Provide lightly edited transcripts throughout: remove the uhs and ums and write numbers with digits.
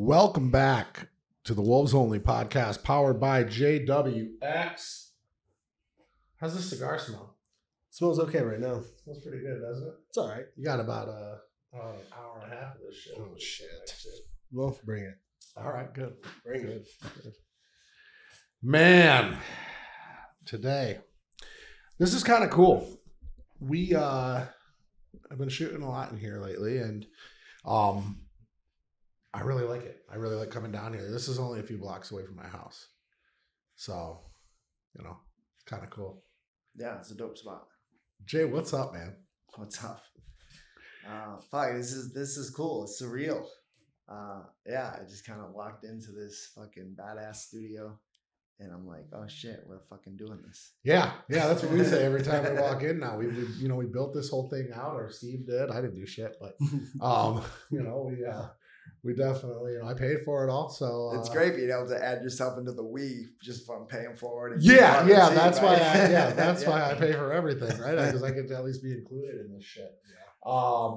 Welcome back to the Wolves Only podcast, powered by JWX. How's this cigar smell? It smells okay right now. Smells pretty good, doesn't it? It's all right. You got about an hour and a half of this shit. Oh, shit. Well, bring it. All right, good. Bring it. Good. Man, today, this is kind of cool. We I've been shooting a lot in here lately, and I really like it. I really like coming down here. This is only a few blocks away from my house. So, it's kind of cool. Yeah, it's a dope spot. Jay, what's up, man? What's up? Fuck, this is cool. It's surreal. Yeah, I just kind of walked into this fucking badass studio, and I'm like, oh shit, we're fucking doing this. Yeah, that's what we say every time we walk in. Now we built this whole thing out, or Steve did. I didn't do shit, but we definitely, I paid for it all. So it's great being able to add yourself into the we just from paying forward. And that's why I pay for everything, right? Because I get to at least be included in this shit. Yeah.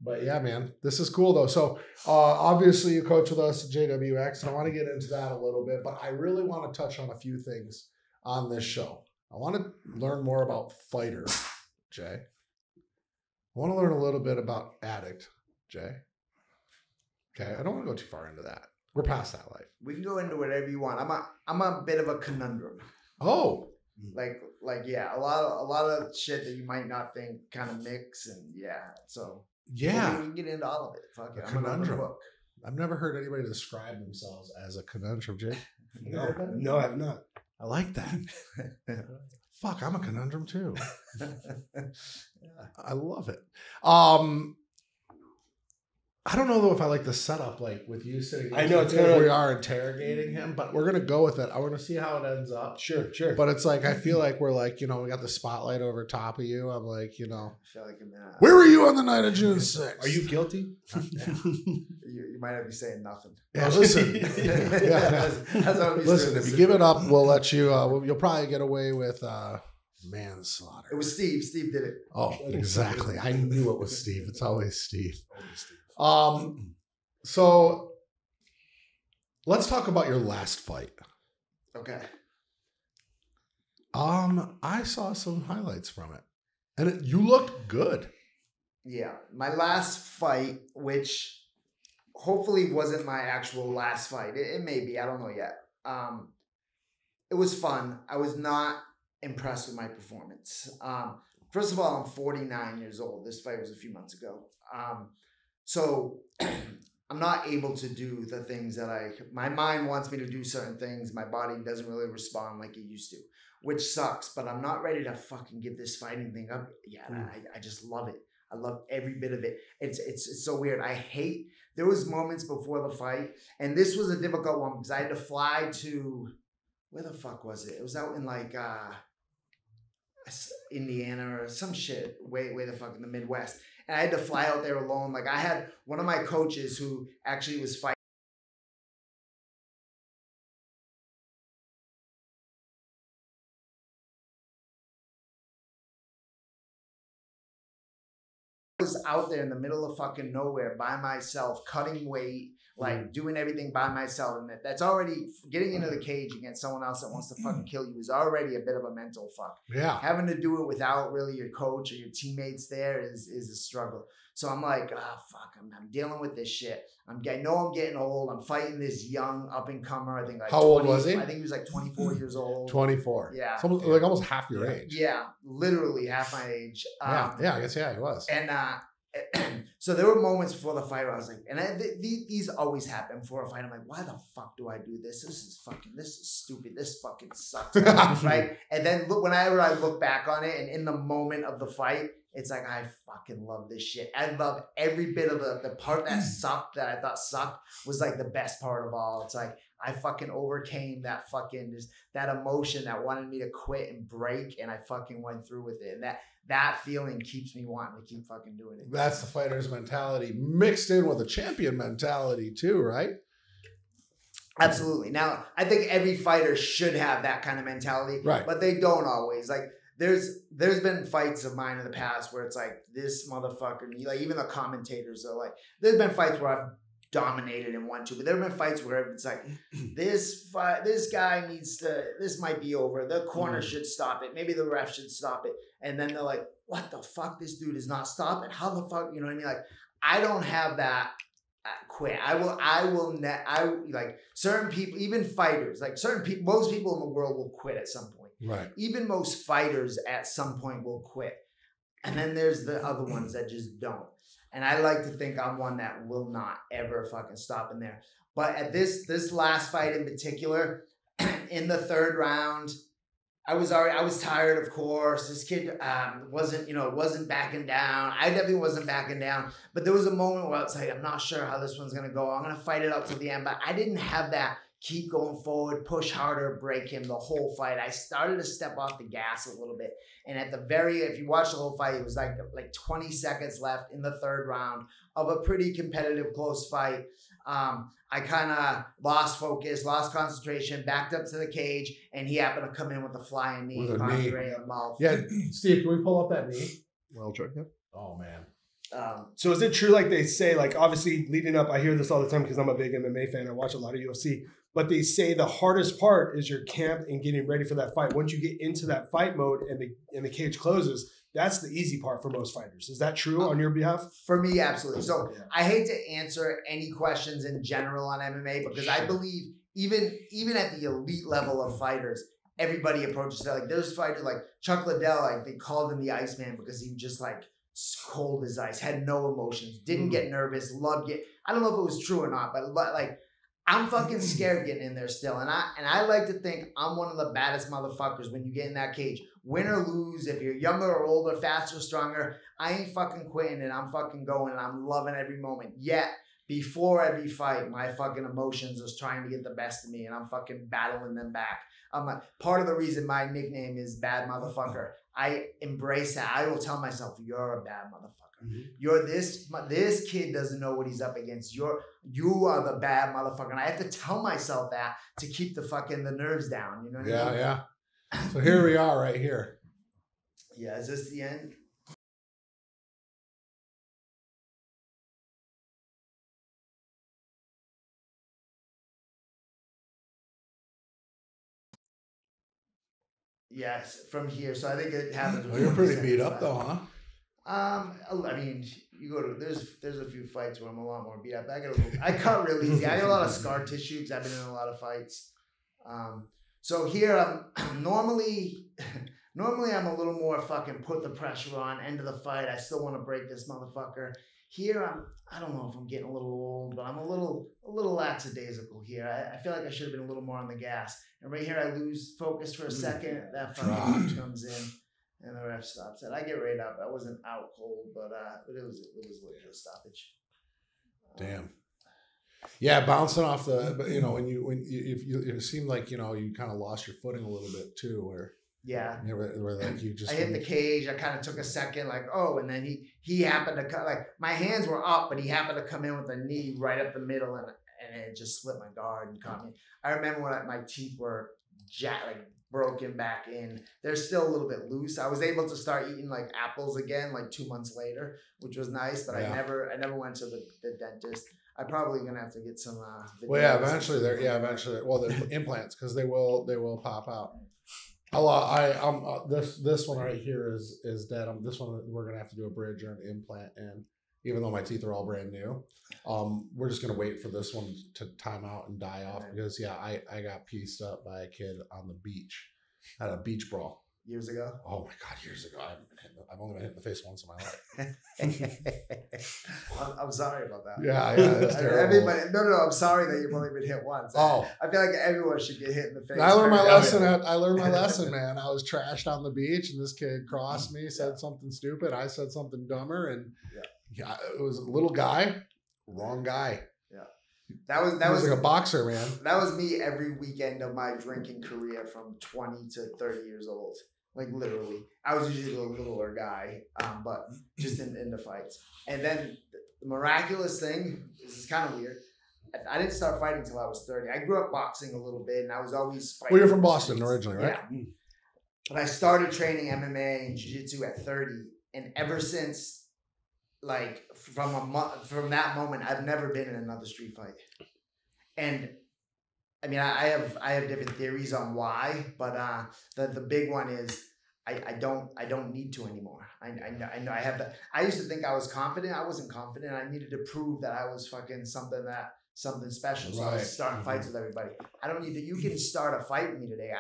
But yeah, man, this is cool though. So obviously you coach with us at JWX, and I want to get into that a little bit, but I really want to touch on a few things on this show. I want to learn more about fighter, Jay. I want to learn a little bit about addict, Jay. Okay, I don't want to go too far into that. We're past that life. We can go into whatever you want. I'm a bit of a conundrum. Oh, like yeah, a lot of shit that you might not think kind of mix, and so yeah, we can get into all of it. Fuck it, conundrum. I've never heard anybody describe themselves as a conundrum, Jay. No, I have not. I like that. Fuck, I'm a conundrum too. I love it. I don't know though if I like the setup, like with you sitting. I know it's we are interrogating him, but we're gonna go with it. I want to see how it ends up. Sure. But it's like I feel like we're like we got the spotlight over top of you. I'm like I feel like where were you on the night of June 6th? Are you guilty? You might have to be saying nothing. Yeah, listen. Listen, if you give it up, we'll let you. You'll probably get away with manslaughter. It was Steve. Steve did it. Oh, exactly. I knew it was Steve. It's always Steve. So let's talk about your last fight. Okay. I saw some highlights from it, and you looked good. Yeah, my last fight, which hopefully wasn't my actual last fight. It may be. I don't know yet. It was fun. I was not impressed with my performance. First of all, I'm 49 years old. This fight was a few months ago. So I'm not able to do the things that my mind wants me to do certain things. My body doesn't really respond like it used to, which sucks, but I'm not ready to fucking give this fighting thing up. Yeah, I just love it. I love every bit of it. It's so weird. There was moments before the fight, and this was a difficult one because I had to fly to, where the fuck was it? It was out in like Indiana or some shit, way the fuck in the Midwest. And I had to fly out there alone. Like I had one of my coaches who actually was fighting. I was out there in the middle of fucking nowhere by myself, cutting weight, like doing everything by myself. And that's already getting into the cage against someone else that wants to fucking kill you is already a bit of a mental fuck. Yeah. Having to do it without really your coach or your teammates there is a struggle. So I'm like, fuck, I'm dealing with this shit. I know I'm getting old. I'm fighting this young up-and-comer. I think like how old was he? I think he was like 24 years old. 24. Yeah. So almost half your age. Yeah, literally half my age. I guess, he was. And so there were moments before the fight where I was like, and these always happen before a fight. I'm like, why the fuck do I do this? This is stupid. This fucking sucks. Right? And then whenever I look back on it and in the moment of the fight, it's like, I fucking love this shit. I love every bit of the part that sucked, that I thought sucked, was like the best part of all. It's like, I fucking overcame that fucking, just that emotion that wanted me to quit and break, and I fucking went through with it. And that feeling keeps me wanting to keep fucking doing it. That's the fighter's mentality mixed in with a champion mentality too, right? Absolutely. Now, I think every fighter should have that kind of mentality, right? But they don't always. Like, there's been fights of mine in the past where it's like, this motherfucker, like even the commentators are like, there's been fights where I've dominated and won 2. But there have been fights where it's like, this guy needs to, this might be over. The corner should stop it. Maybe the ref should stop it. And then they're like, what the fuck? This dude is not stopping. How the fuck? You know what I mean? Like, I don't have that quit. I like certain people, even fighters, like certain people, most people in the world will quit at some point. Right. Even most fighters at some point will quit. And then there's the other ones that just don't. And I like to think I'm one that will not ever fucking stop in there. But at this last fight in particular, in the 3rd round, I was tired, of course. This kid wasn't backing down. I definitely wasn't backing down. But there was a moment where I was like, I'm not sure how this one's gonna go. I'm gonna fight it out till the end. But I didn't have that keep going forward, push harder, break him the whole fight. I started to step off the gas a little bit. And at the if you watch the whole fight, it was like 20 seconds left in the 3rd round of a pretty competitive, close fight. I kind of lost focus, lost concentration, backed up to the cage, and he happened to come in with a flying knee. With a knee. Mouth. Yeah, Steve, can we pull up that knee? Well, Jordan. Yep. Oh, man. So is it true, like they say, like obviously leading up, I hear this all the time because I'm a big MMA fan. I watch a lot of UFC. But they say the hardest part is your camp and getting ready for that fight. Once you get into that fight mode and the cage closes, that's the easy part for most fighters. Is that true on your behalf? For me, absolutely. So I hate to answer any questions in general on MMA because I believe even at the elite level of fighters, everybody approaches that. Like there's fighters like Chuck Liddell, like they called him the Iceman because he was just like cold as ice, had no emotions, didn't get nervous, loved it. I don't know if it was true or not, but like I'm fucking scared getting in there still. And I like to think I'm one of the baddest motherfuckers when you get in that cage. Win or lose, if you're younger or older, faster or stronger, I ain't fucking quitting and I'm fucking going and I'm loving every moment. Yet, before every fight, my fucking emotions is trying to get the best of me and I'm fucking battling them back. I'm like, part of the reason my nickname is Bad Motherfucker. I embrace that. I will tell myself, you're a bad motherfucker. Mm-hmm. You're this kid doesn't know what he's up against. You are the bad motherfucker. And I have to tell myself that to keep the nerves down. You know what I mean? Yeah. So here we are right here. Yeah, is this the end? Yes, from here. So I think it happens. Well, you're pretty beat up though, huh? I mean, you go to there's a few fights where I'm a lot more beat up. I cut real easy. I got a lot of scar tissue because I've been in a lot of fights. So here I'm normally I'm a little more fucking put the pressure on, end of the fight. I still want to break this motherfucker. Here I don't know if I'm getting a little old, but I'm a little lackadaisical here. I feel like I should have been a little more on the gas. And right here I lose focus for a second. That fucking comes in. And the ref stops it. I get right up. I wasn't out cold, but it was legit a stoppage. Damn. Yeah, bouncing off the, but when it seemed like you kind of lost your footing a little bit too, where where like you just I hit the cage. I kind of took a second, like and then he happened to cut. Like my hands were up, but he happened to come in with a knee right up the middle, and it just slipped my guard and caught me. I remember when my teeth were broken back in. They're still a little bit loose. I was able to start eating like apples again like 2 months later, which was nice, but I never went to the dentist. I'm probably gonna have to get some eventually the implants, because they will pop out. This one right here is dead. This one we're gonna have to do a bridge or an implant, and even though my teeth are all brand new, we're just gonna wait for this one to time out and die off, because I got pieced up by a kid on the beach at a beach brawl years ago. Oh my god, years ago! I've only been hit in the face once in my life. I'm sorry about that. Yeah, that's terrible. Everybody, no. I'm sorry that you've only been hit once. I feel like everyone should get hit in the face. I learned my lesson. I learned my lesson, man. I was trashed on the beach, and this kid crossed me, said something stupid. I said something dumber, and it was a little guy, wrong guy. Yeah, that was like a boxer, man. That was me every weekend of my drinking career from 20 to 30 years old. Like literally, I was usually a littler guy, but just in the fights. And then the miraculous thing, this is kind of weird. I didn't start fighting until I was 30. I grew up boxing a little bit, and I was always fighting. Well, you're from Boston originally, right? Yeah. But I started training MMA and jiu-jitsu at 30, and ever since like from that moment, I've never been in another street fight. And I mean, I have different theories on why, but the big one is I don't need to anymore. I know I have that. I used to think I was confident. I wasn't confident. I needed to prove that I was fucking something special. So I was starting fights with everybody. I don't need to. You can start a fight with me today.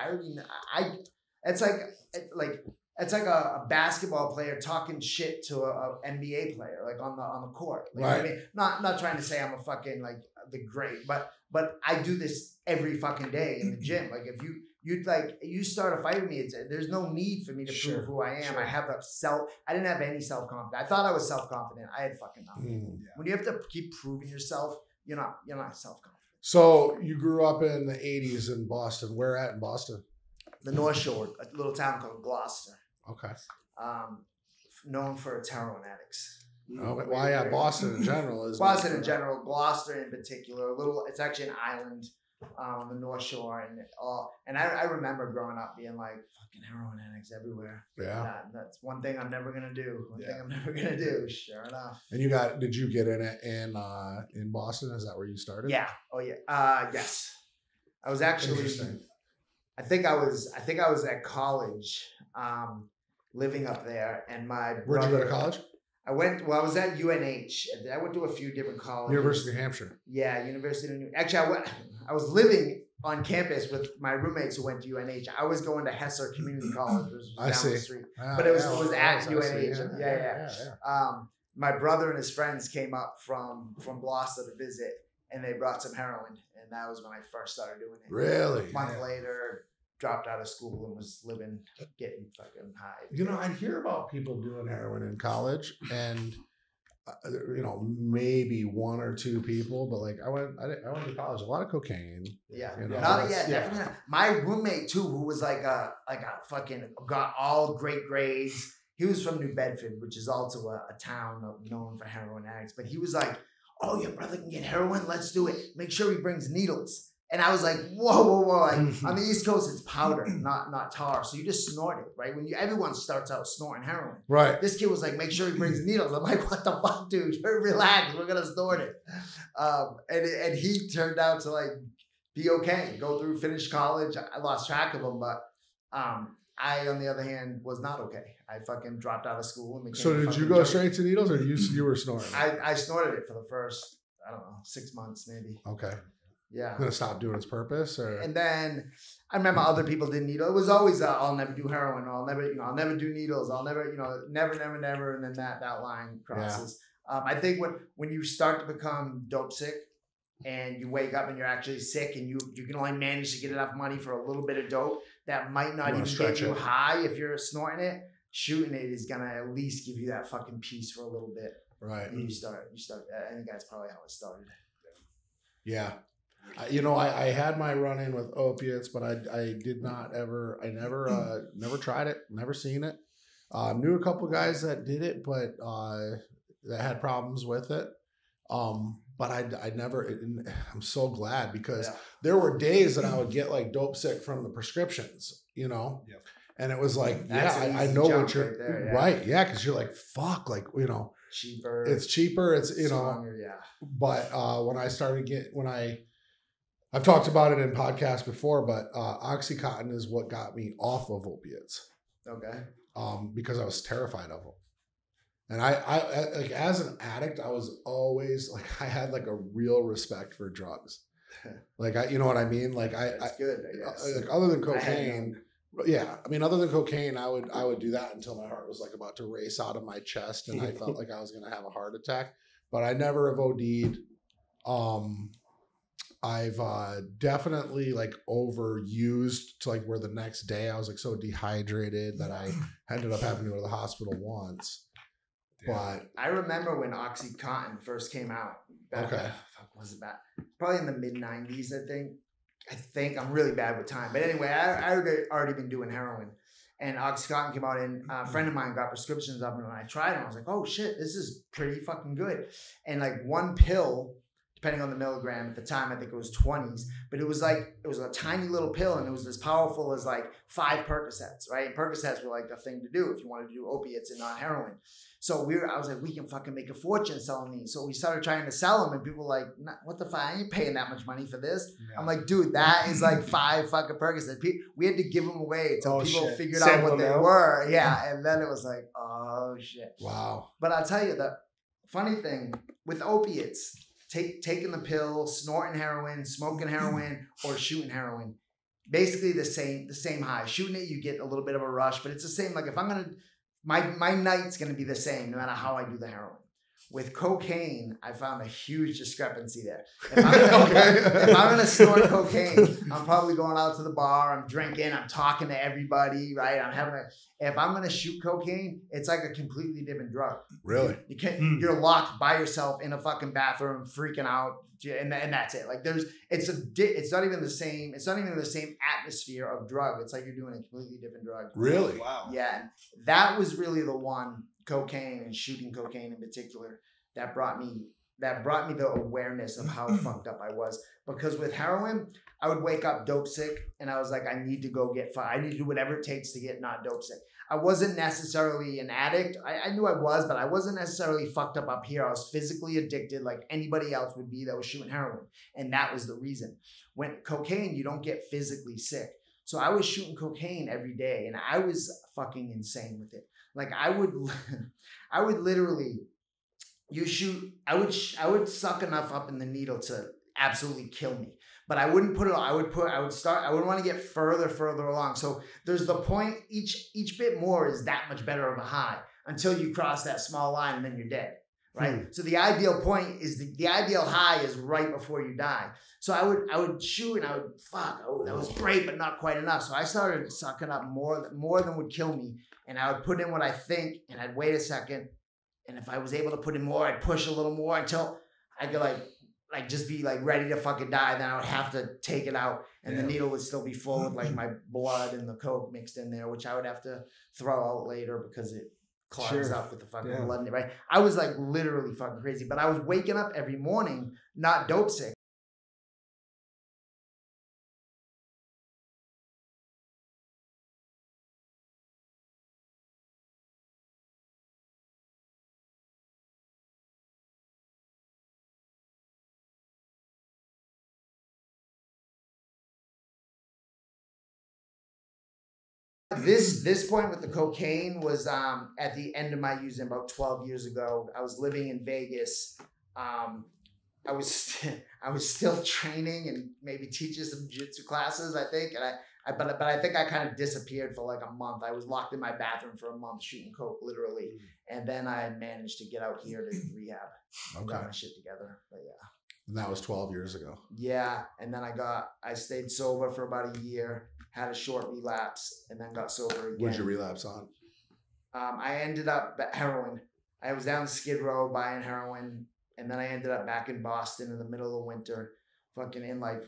It's like a basketball player talking shit to a NBA player, like on the court. Like, right. I mean, not trying to say I'm a fucking like the great, but I do this every fucking day in the gym. Like if you start a fight with me, there's no need for me to prove who I am. Sure. I didn't have any self-confidence. I thought I was self-confident. I had fucking nothing. Yeah. When you have to keep proving yourself, you're not self-confident. So you grew up in the 80s in Boston. Where at in Boston? The North Shore, a little town called Gloucester. Okay. Known for its heroin addicts. Oh, well, yeah, Boston in general is. Boston in general, Gloucester in particular. It's actually an island on the North Shore, and I remember growing up being like fucking heroin addicts everywhere. Yeah, that's one thing I'm never gonna do. One thing I'm never gonna do. Sure enough. And did you get in it in Boston? Is that where you started? Yeah. Oh yeah. Yes. I was actually. I think I was at college, living up there, and my brother. Where'd you go to college? I was at UNH. I went to a few different colleges. University of New Hampshire. Yeah, University of New Hampshire. Actually, I was living on campus with my roommates who went to UNH. I was going to Hesser Community College, which was down the street. But it was at UNH. Yeah. My brother and his friends came up from Gloucester to visit, and they brought some heroin. And that was when I first started doing it. Really? A month later, dropped out of school and was getting fucking high. I'd hear about people doing heroin in college, and maybe one or two people, but like I went to college, a lot of cocaine. Yeah, definitely. Not. My roommate too, who was like a fucking got all great grades. He was from New Bedford, which is also a town known for heroin addicts. But he was like, "Oh, your brother can get heroin. Let's do it. Make sure he brings needles." And I was like, whoa. Like, on the East Coast, it's powder, not tar. So you just snort it, right? Everyone starts out snorting heroin. Right. This kid was like, make sure he brings needles. I'm like, what the fuck, dude? Relax. We're going to snort it. And he turned out to like be okay. Finish college. I lost track of him, but I, on the other hand, was not okay. I fucking dropped out of school. And became so did you go straight to needles, or you were snorting? I snorted it for the first, 6 months maybe. Okay. Yeah. Gonna stop doing its purpose, or? And then I remember other people did needles. It was always I'll never do heroin, or I'll never do needles. I'll never, never, and then that line crosses. Yeah. I think when you start to become dope sick, and you wake up and you're actually sick, and you can only manage to get enough money for a little bit of dope that might not even get you high if you're snorting it. Shooting it is gonna at least give you that fucking peace for a little bit. Right. And you start. I think that's probably how it started. Yeah. I had my run-in with opiates, but I never tried it, never seen it. Knew a couple of guys that did it, but that had problems with it. But I never, I'm so glad, because there were days that I would get like dope sick from the prescriptions, and it was like, I know what you're right. Yeah. Cause you're like, fuck, like, cheaper. It's cheaper. It's, stronger, but when I started I've talked about it in podcasts before, but Oxycontin is what got me off of opiates. Okay. Because I was terrified of them. And I like, as an addict, I was always like, I had like a real respect for drugs. Like, you know what I mean? Like that's good, I guess. Like, other than cocaine, other than cocaine, I would do that until my heart was like about to race out of my chest, and I felt like I was going to have a heart attack, but I never have OD'd. I've definitely like overused to like where the next day I was like so dehydrated that I ended up having to go to the hospital once. But I remember when Oxycontin first came out. Was it back? Probably in the mid 90s, I think I'm really bad with time. But anyway, I already been doing heroin, and Oxycontin came out, and a friend of mine got prescriptions up, and when I tried them, I was like, oh shit, this is pretty fucking good. And like one pill, depending on the milligram. At the time, I think it was 20s, but it was a tiny little pill, and it was as powerful as like 5 Percocets, right? And Percocets were like the thing to do if you wanted to do opiates and not heroin. So I was like, we can fucking make a fortune selling these. So we started trying to sell them, and people were like, what the fuck? I ain't paying that much money for this. Yeah. I'm like, dude, that is like 5 fucking Percocets. We had to give them away until people figured out what they were. Yeah. And then it was like, oh shit. Wow. But I'll tell you, the funny thing with opiates, taking the pill, snorting heroin, smoking heroin, or shooting heroin, basically the same high. Shooting it, you get a little bit of a rush, but it's the same. Like if I'm gonna, my night's gonna be the same no matter how I do the heroin. With cocaine, I found a huge discrepancy there. If I'm gonna snort cocaine, I'm probably going out to the bar, I'm drinking, I'm talking to everybody, right? If I'm gonna shoot cocaine, it's like a completely different drug. Really? You're locked by yourself in a fucking bathroom, freaking out, and that's it. Like it's not even the same. It's not even the same atmosphere of drug. It's like you're doing a completely different drug. Really? Wow. Yeah, that was really the one. Cocaine and shooting cocaine in particular that brought me the awareness of how fucked up I was. Because with heroin, I would wake up dope sick, and I was like, I need to go get fire. I need to do whatever it takes to get not dope sick. I wasn't necessarily an addict. I knew I was, but I wasn't necessarily fucked up here. I was physically addicted like anybody else would be that was shooting heroin. And that was the reason. When cocaine, you don't get physically sick. So I was shooting cocaine every day, and I was fucking insane with it. Like I would literally, I would suck enough up in the needle to absolutely kill me, but I wouldn't put it on. I wouldn't want to get further along. So there's the point, each bit more is that much better of a high until you cross that small line and then you're dead. Right. So the ideal point is the ideal high is right before you die. So I would shoot and I would that was great, but not quite enough. So I started sucking up more than would kill me. And I would put in what I think, and I'd wait a second. And if I was able to put in more, I'd push a little more until I could like just be like ready to fucking die. Then I would have to take it out, and the needle would still be full with like my blood and the coke mixed in there, which I would have to throw out later because it clogs up with the fucking blood in it, right? I was like literally fucking crazy, but I was waking up every morning not dope sick. This point with the cocaine was at the end of my using about 12 years ago. I was living in Vegas. I was still training and maybe teaching some jiu-jitsu classes, I think. And but I think I kind of disappeared for like a month. I was locked in my bathroom for a month shooting coke, literally. And then I managed to get out here to rehab. Got my shit together. But yeah. And that was 12 years ago. Yeah. And then I stayed sober for about a year, had a short relapse, and then got sober again. What'd you relapse on? I ended up at heroin. I was down Skid Row buying heroin, and then I ended up back in Boston in the middle of winter, fucking in like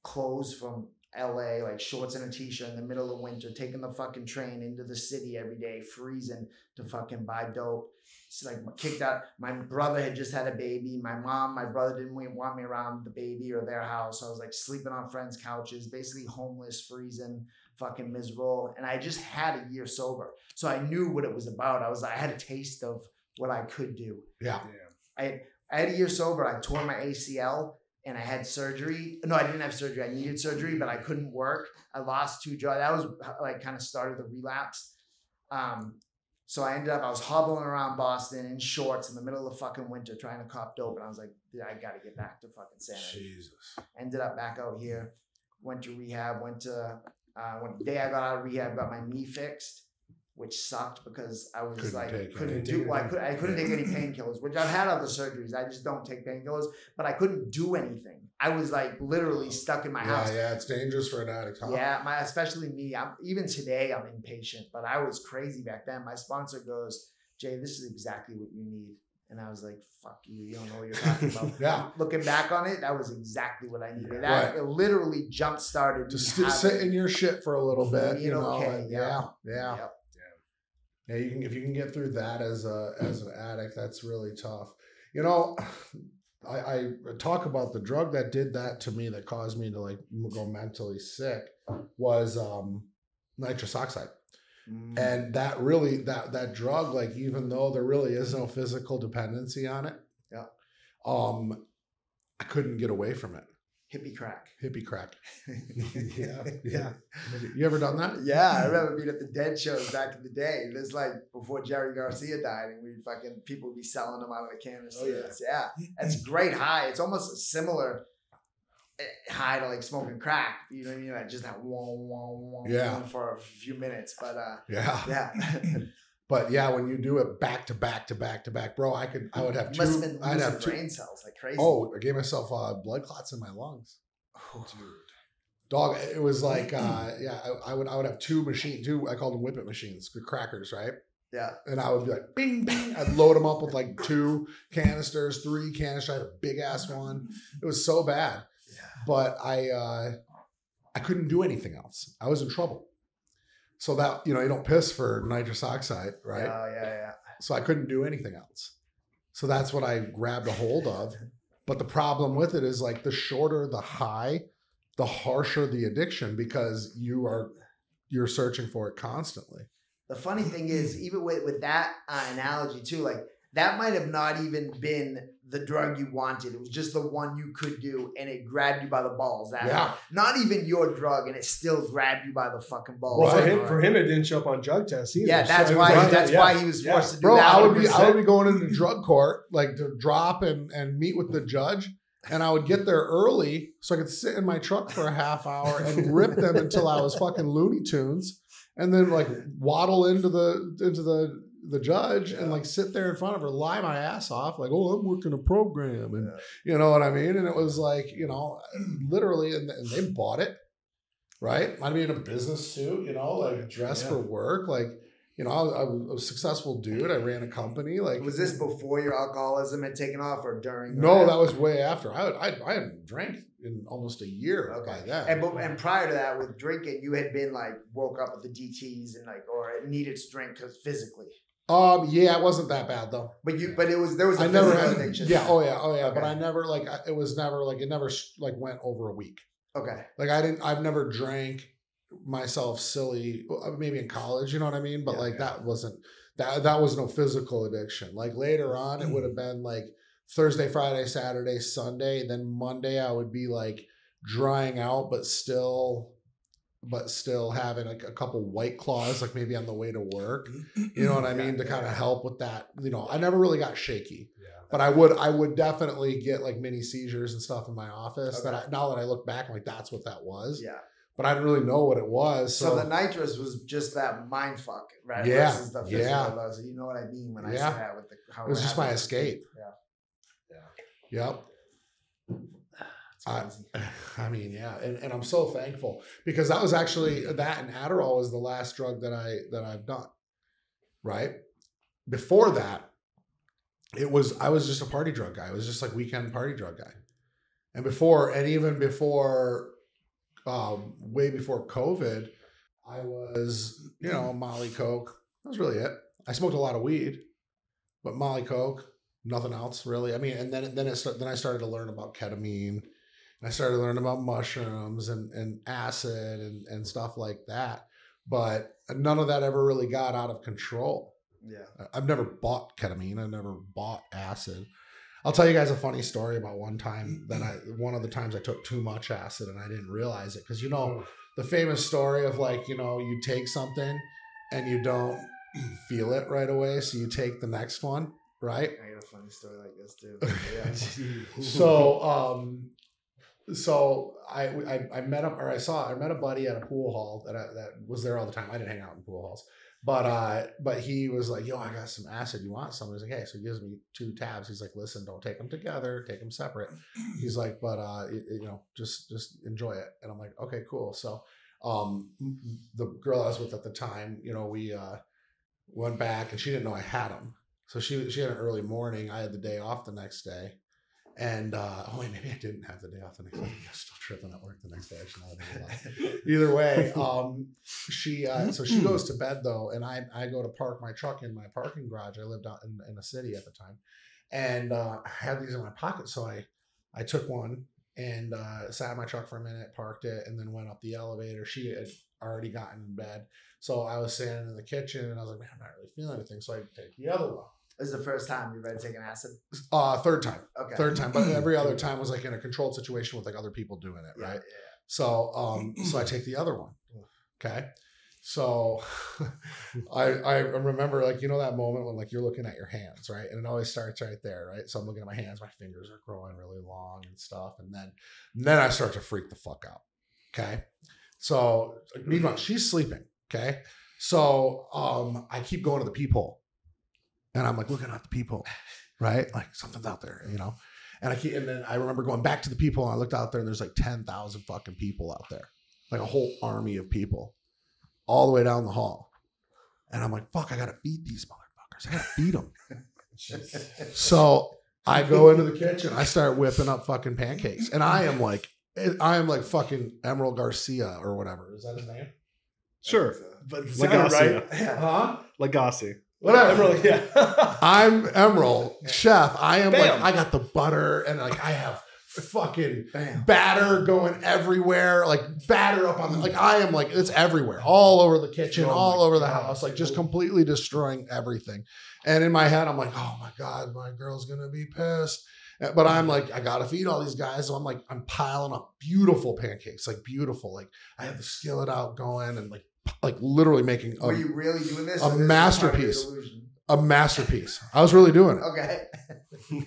clothes from LA, like shorts and a t-shirt in the middle of winter, taking the fucking train into the city every day, freezing to fucking buy dope. It's like kicked out. My brother had just had a baby. My brother didn't want me around the baby or their house. So I was like sleeping on friends' couches, basically homeless, freezing, fucking miserable. And I just had a year sober. So I knew what it was about. I had a taste of what I could do. Yeah. I had a year sober. I tore my ACL. And I had surgery. No, I didn't have surgery. I needed surgery, but I couldn't work. I lost 2 jobs. That was like kind of started the relapse. So I was hobbling around Boston in shorts in the middle of fucking winter trying to cop dope. And I was like, I got to get back to fucking sanity. Jesus. Ended up back out here. Went to rehab. When the day I got out of rehab, got my knee fixed, which sucked because I was couldn't take any painkillers, which I've had other surgeries. I just don't take painkillers, but I couldn't do anything. I was like literally stuck in my house. Yeah, it's dangerous for an addict. Huh? Yeah, especially me. Even today I'm impatient, but I was crazy back then. My sponsor goes, Jay, this is exactly what you need. And I was like, fuck you. You don't know what you're talking about. Yeah. Looking back on it, that was exactly what I needed. It literally jump started. Just sit in your shit for a little bit. You know? Okay. Yeah. Yep. Yeah, if you can get through that as an addict, that's really tough. You know, I talk about the drug that did that to me, that caused me to like go mentally sick, was nitrous oxide. And that really, that drug, like, even though there really is no physical dependency on it, yeah, I couldn't get away from it. Hippie crack. Yeah. You ever done that? Yeah, I remember being at the Dead shows back in the day. There's like before Jerry Garcia died, and people would be selling them out of the canisters. Yeah, that's great high. It's almost a similar high to like smoking crack. You know what I mean? Like just that wong for a few minutes. But yeah. But yeah, when you do it back to back, bro, I would have two. Must have been losing brain cells like crazy. Oh, I gave myself blood clots in my lungs. Oh, dude. Dog, it was like, I would have two, I called them whippet machines, crackers, right? Yeah. And I would be like, bing, bing. I'd load them up with like 2 canisters, 3 canisters. I had a big ass one. It was so bad. Yeah. But I couldn't do anything else. I was in trouble. So that, you don't piss for nitrous oxide, right? Oh, yeah. So I couldn't do anything else. So that's what I grabbed a hold of. But the problem with it is like the shorter the high, the harsher the addiction, because you're searching for it constantly. The funny thing is, even with that analogy too, like that might have not even been the drug you wanted. It was just the one you could do, and it grabbed you by the balls. Not even your drug, and it still grabbed you by the fucking balls. Well, for him, it didn't show up on drug tests either. Yeah, that's why he was forced to do Bro, that. I would be going into drug court, like to drop and meet with the judge. And I would get there early so I could sit in my truck for a half hour and rip them until I was fucking Looney Tunes, and then like waddle into the judge and like sit there in front of her, lie my ass off, like, oh, I'm working a program, and you know what I mean? And it was like, literally, and they bought it, right? I'd be in a business suit, like dressed for work, like. I was a successful dude. I ran a company. Like, was this before your alcoholism had taken off, or during? No, that was way after. I hadn't drank in almost a year by then. And prior to that, with drinking, you had been like woke up with the DTs and like, or it needed to drink because physically. Yeah, it wasn't that bad though. But there was a physical addiction. Yeah, oh yeah. Okay. But I never it never went over a week. Okay. Like I've never drank myself silly, maybe in college, you know what I mean? But that wasn't that was no physical addiction. Like later on, it would have been like Thursday, Friday, Saturday, Sunday. Then Monday, I would be like drying out, but still having like a couple White Claws, like maybe on the way to work. You know what I mean? To kind of help with that. I never really got shaky. But I would definitely get like mini seizures and stuff in my office. Okay. Now that I look back, I'm like, that's what that was. Yeah. But I didn't really know what it was. So the nitrous was just that mind fuck, right? Yeah. Versus the physical. So you know what I mean when I say that with how it was just my escape. Yeah. Yep. I mean, yeah. And I'm so thankful because that was actually, that and Adderall was the last drug that I've done. Right? Before that, I was just a party drug guy. I was just like weekend party drug guy. And even before way before COVID, I was, Molly Coke. That was really it. I smoked a lot of weed, but Molly Coke, nothing else really. I mean, and then I started to learn about ketamine, and I started to learn about mushrooms and acid and stuff like that. But none of that ever really got out of control. Yeah. I've never bought ketamine. I've never bought acid. I'll tell you guys a funny story about one of the times I took too much acid and I didn't realize it. Because, the famous story of like, you take something and you don't feel it right away. So you take the next one, right? I got a funny story like this too. Yeah. So I met a buddy at a pool hall that was there all the time. I didn't hang out in pool halls. But he was like, yo, I got some acid. You want some? He's like, hey, so he gives me 2 tabs. He's like, listen, don't take them together. Take them separate. He's like, but, just enjoy it. And I'm like, okay, cool. So, the girl I was with at the time, we, went back and she didn't know I had them. So she had an early morning. I had the day off the next day. And maybe I didn't have the day off the next day. I was still tripping at work the next day. Either way, so she goes to bed though, and I go to park my truck in my parking garage. I lived out in a city at the time, And I had these in my pocket. So I took one and sat in my truck for a minute, parked it, and then went up the elevator. She had already gotten in bed. So I was standing in the kitchen and I was like, man, I'm not really feeling anything. So I take the other one. This is the first time you've ever taken acid? Third time. Okay. Third time. But every other time was like in a controlled situation with like other people doing it, right? Yeah. So so I take the other one. Okay. So I remember like, that moment when like you're looking at your hands, right? And it always starts right there, right? So I'm looking at my hands, my fingers are growing really long and stuff. And then I start to freak the fuck out. Okay. So meanwhile, she's sleeping. Okay. So I keep going to the peephole and I'm like looking at the peephole, right? Like something's out there, And then I remember going back to the peephole and I looked out there and there's like 10,000 fucking people out there, like a whole army of people all the way down the hall. And I'm like, fuck, I got to feed these motherfuckers. I got to feed them. So I go into the kitchen. I start whipping up fucking pancakes. And I am like fucking Emerald Garcia or whatever. Is that his name? Sure. But Lagasse. right? Huh? Lagasse. Whatever. Emerald, yeah. I'm Emerald Chef. I am Bam. like, I got the butter and like I have fucking batter going everywhere, like batter up on the, like I am like, it's everywhere, all over the kitchen, all over the house, like just completely destroying everything. And in my head, I'm like, oh my God, my girl's going to be pissed. But I'm like, I got to feed all these guys. So I'm like, I'm piling up beautiful pancakes, like beautiful. Like I have the skillet out going and like literally making Were you really doing this? a masterpiece. A masterpiece. I was really doing it. Okay.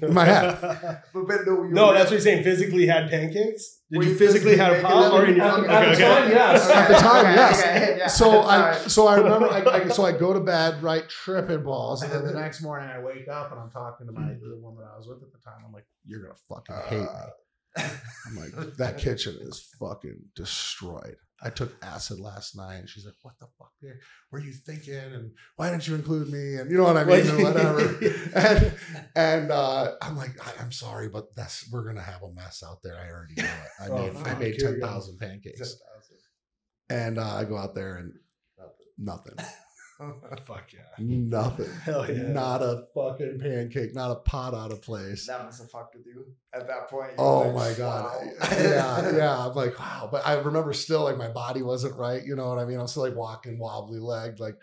In my head. No, that's what you're saying. Physically had pancakes? Did you physically have a pot? Or At the time, yes. At the time, yes. Okay, yeah. So I remember, so I go to bed, right, tripping balls, and then the next morning I wake up and I'm talking to the woman I was with at the time. I'm like, "You're gonna fucking hate me." I'm like, "That kitchen is fucking destroyed. I took acid last night." And she's like, "What the fuck were you thinking? And why didn't you include me?" And you know what I mean, and whatever. And I'm like, "I'm sorry, but we're gonna have a mess out there. I already know it. I made 10,000 pancakes." And I go out there and nothing. Fuck yeah. Nothing. Hell yeah. Not a fucking pancake, not a pot out of place. That must have fucked with you at that point. Oh like, my God. Wow. Yeah. I'm like, wow. But I remember still like my body wasn't right. You know what I mean? I'm still like walking wobbly legged, like,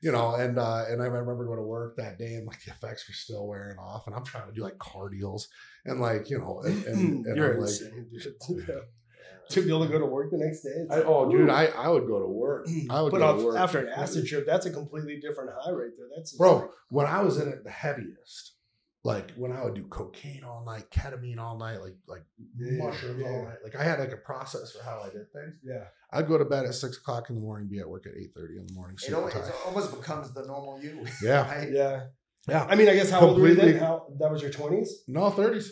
and I remember going to work that day and like the effects were still wearing off and I'm trying to do like cardials and like, and You're I'm like, insane, dude. To be able to go to work the next day. dude, I would go to work. I would go to work. After an acid trip, that's a completely different high right there. Bro, when I was in it the heaviest, like when I would do cocaine all night, ketamine all night, like mushrooms all night. Like I had like a process for how I did things. Yeah. I'd go to bed at 6 o'clock in the morning, be at work at 8:30 in the morning. It almost becomes the normal you. Yeah. Right? Yeah. Yeah. I mean, I guess how old were you then? That was your 20s? No, 30s.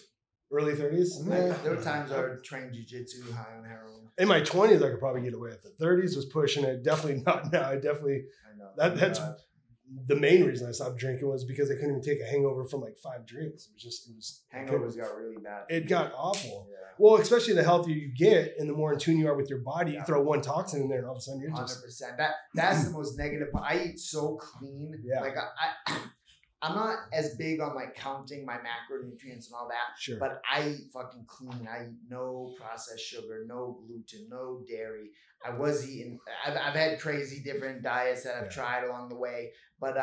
Early 30s? There were times I trained jiu-jitsu high on heroin. In my 20s, I could probably get away with it. 30s was pushing it. Definitely not now. I know. That's the main reason I stopped drinking was because I couldn't even take a hangover from like 5 drinks. Hangovers got really bad. It got awful. Yeah. Well, especially the healthier you get and the more in tune you are with your body, you throw one toxin in there and all of a sudden you're 100%. just... That's the most negative part. I eat so clean. Yeah. Like I'm not as big on like counting my macronutrients and all that. Sure. But I eat fucking clean. I eat no processed sugar, no gluten, no dairy. I was eating. I've had crazy different diets that I've tried along the way, but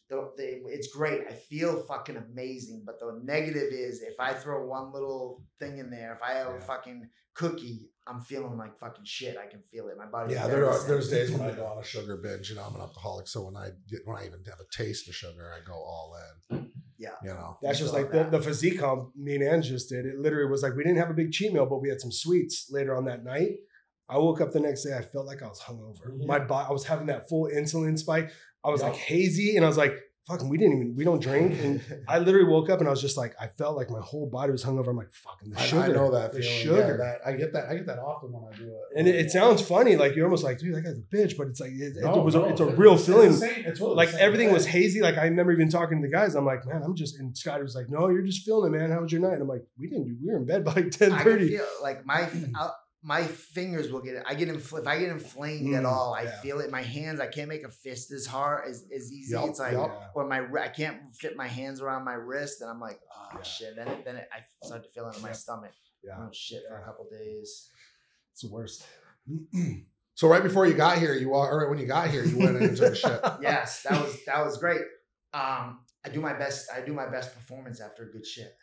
it's great. I feel fucking amazing. But the negative is if I throw one little thing in there, if I have a fucking cookie, I'm feeling like fucking shit. I can feel it. My body. Yeah, there's days when I go on a sugar binge. I'm an alcoholic, so when I even have a taste of sugar, I go all in. Yeah, that's just like the physique comp me and Ange just did. It literally was like we didn't have a big cheat meal, but we had some sweets later on that night. I woke up the next day, I felt like I was hungover. Yeah. My body, I was having that full insulin spike. I was like hazy, and I was like, fucking, we don't drink. And I literally woke up and I was just like, I felt like my whole body was hungover. I'm like, fucking the sugar. I know that the feeling. sugar. Yeah, I get that often when I do it. And it sounds funny, like you're almost like, dude, that guy's a bitch, but it's like it's a it's real feeling. It's really like everything was hazy. Like I remember even talking to the guys. I'm like, man, and Scotty was like, no, you're just feeling it, man. How was your night? And I'm like, we were in bed by like 10:30. I can feel like my fingers will if I get inflamed at all, I feel it in my hands. I can't make a fist as hard as easy. It's like, or I can't fit my hands around my wrist, and I'm like, oh shit. Then I start to feel it in my stomach. Oh shit, for a couple days. It's the worst. So right before you got here, or when you got here, you went into the shit. Yes, that was great. I do my best performance after a good shit.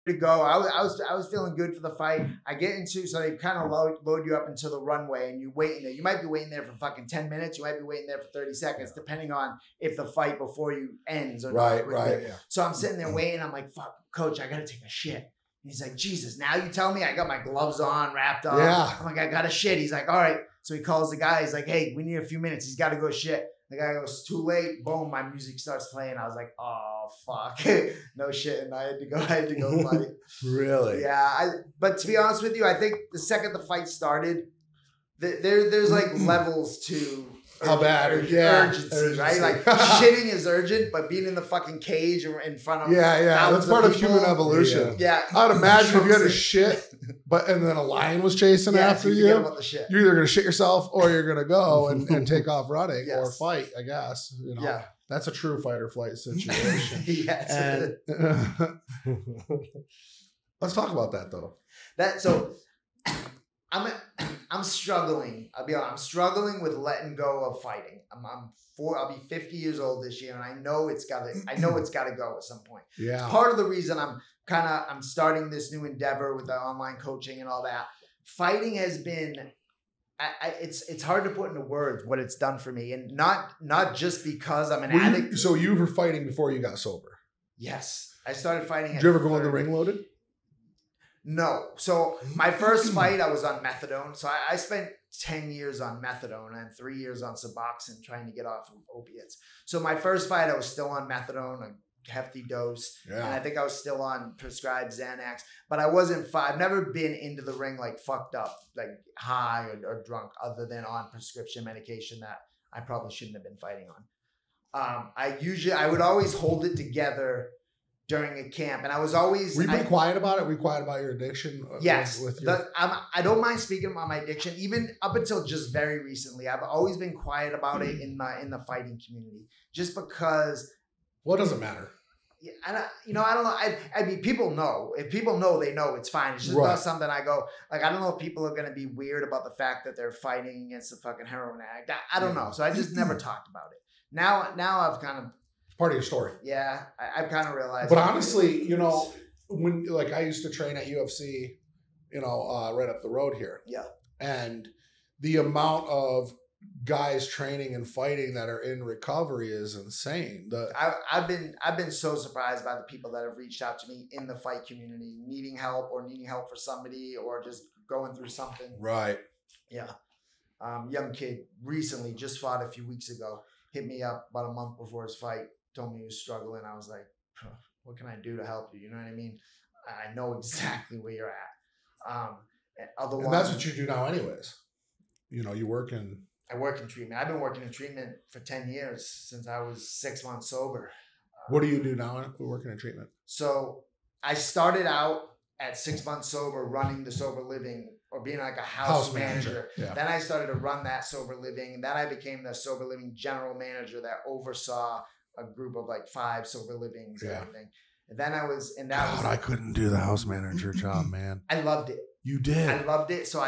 To go. I was feeling good for the fight. I get into, so they kind of load you up into the runway, and you wait in there. You might be waiting there for fucking 10 minutes. You might be waiting there for 30 seconds, depending on if the fight before you ends or not. Right. Yeah. So I'm sitting there waiting. I'm like, fuck, coach, I gotta take a shit. And he's like, Jesus, now you tell me? I got my gloves on, wrapped up. Yeah. I'm like, I got to shit. He's like, all right. So he calls the guy. He's like, hey, we need a few minutes. He's got to go shit. The guy goes, too late. Boom, my music starts playing. I was like, oh, fuck. No shit. And I had to go fight. Really? Yeah. But to be honest with you, I think the second the fight started, there's like levels to how bad urgency, right? Like shitting is urgent, but being in the fucking cage or in front of that's part of human evolution. Yeah. I'd imagine if you had to shit, and then a lion was chasing after you, you're either gonna shit yourself or you're gonna go and take off running or fight. I guess that's a true fight or flight situation. Yes. And, let's talk about that though. I'm struggling. I'll be honest. I'm struggling with letting go of fighting. I'll be 50 years old this year, and I know it's got to go at some point. Yeah. Part of the reason I'm starting this new endeavor with the online coaching and all that. Fighting has been, it's hard to put into words what it's done for me, and not just because I'm an addict. So you were fighting before you got sober. Yes, I started fighting. Did you ever go in the ring loaded? No. So my first fight, I was on methadone. So I spent 10 years on methadone and 3 years on Suboxone trying to get off of opiates. So my first fight, I was still on methadone, a hefty dose. Yeah. And I think I was still on prescribed Xanax. But I wasn't, I've never been into the ring like fucked up, like high or drunk, other than on prescription medication that I probably shouldn't have been fighting on. I would always hold it together during a camp, and I was always. Were you pretty quiet about it? Were you quiet about your addiction? Yes, I don't mind speaking about my addiction, even up until just very recently. I've always been quiet about it in the fighting community, just because. Well, it doesn't matter. Yeah, and I don't know. I mean, people know. If people know, they know it's fine. It's just not something I go like. I don't know if people are gonna be weird about the fact that they're fighting against a fucking heroin addict. I don't know. So I just never talked about it. Now I've kind of. Part of your story. Yeah, I've kind of realized. But honestly, when I used to train at UFC, right up the road here. Yeah. And the amount of guys training and fighting that are in recovery is insane. I've been so surprised by the people that have reached out to me in the fight community, needing help for somebody or just going through something. Right. Yeah. Young kid recently just fought a few weeks ago. Hit me up about a month before his fight. Told me he was struggling. I was like, what can I do to help you? You know what I mean? I know exactly where you're at. And that's what you do now anyways. You work in... I work in treatment. I've been working in treatment for 10 years since I was 6 months sober. What do you do now working in treatment? So I started out at 6 months sober running the sober living or being like a house manager. Yeah. Then I started to run that sober living. Then I became the sober living general manager that oversaw a group of like 5 sober livings and everything. And then I couldn't do the house manager job, man. I loved it. You did. I loved it. So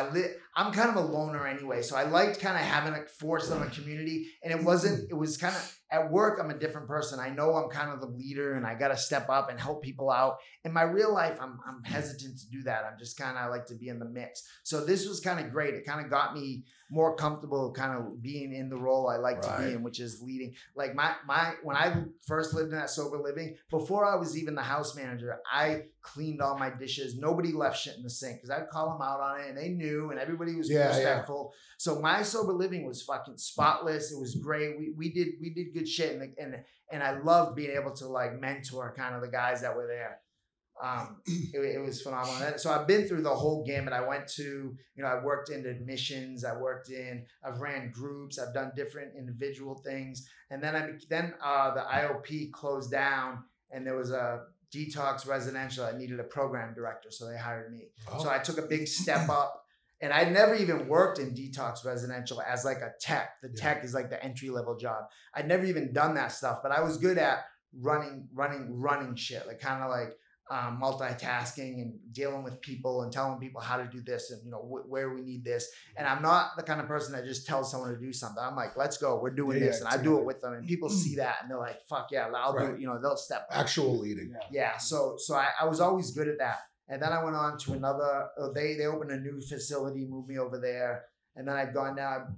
I'm kind of a loner anyway. So I liked kind of having a force on a community. And it was kind of at work, I'm a different person. I know I'm kind of the leader and I got to step up and help people out. In my real life, I'm hesitant to do that. I'm just kind of like to be in the mix. So this was kind of great. It kind of got me more comfortable kind of being in the role I like to be in, which is leading. Like when I first lived in that sober living, before I was even the house manager, I cleaned all my dishes. Nobody left shit in the sink because I'd call them out on it and they knew and everybody was respectful. Yeah. So my sober living was fucking spotless. It was great. We did good shit and I loved being able to like mentor kind of the guys that were there. It was phenomenal. So I've been through the whole gamut. I went to, I worked in admissions. I've ran groups. I've done different individual things. And then the IOP closed down and there was a detox residential that needed a program director. So they hired me. Oh. So I took a big step up and I'd never even worked in detox residential as like a tech. The tech is like the entry level job. I'd never even done that stuff, but I was good at running shit, like kind of like, multitasking and dealing with people and telling people how to do this and where we need this. And I'm not the kind of person that just tells someone to do something. I'm like, let's go, we're doing this, and I do it with them, and people see that and they're like, fuck yeah, I'll do it. They'll step up. Actual leading. Yeah. So I was always good at that. And then I went on to another. They opened a new facility, moved me over there. And then I'd gone down,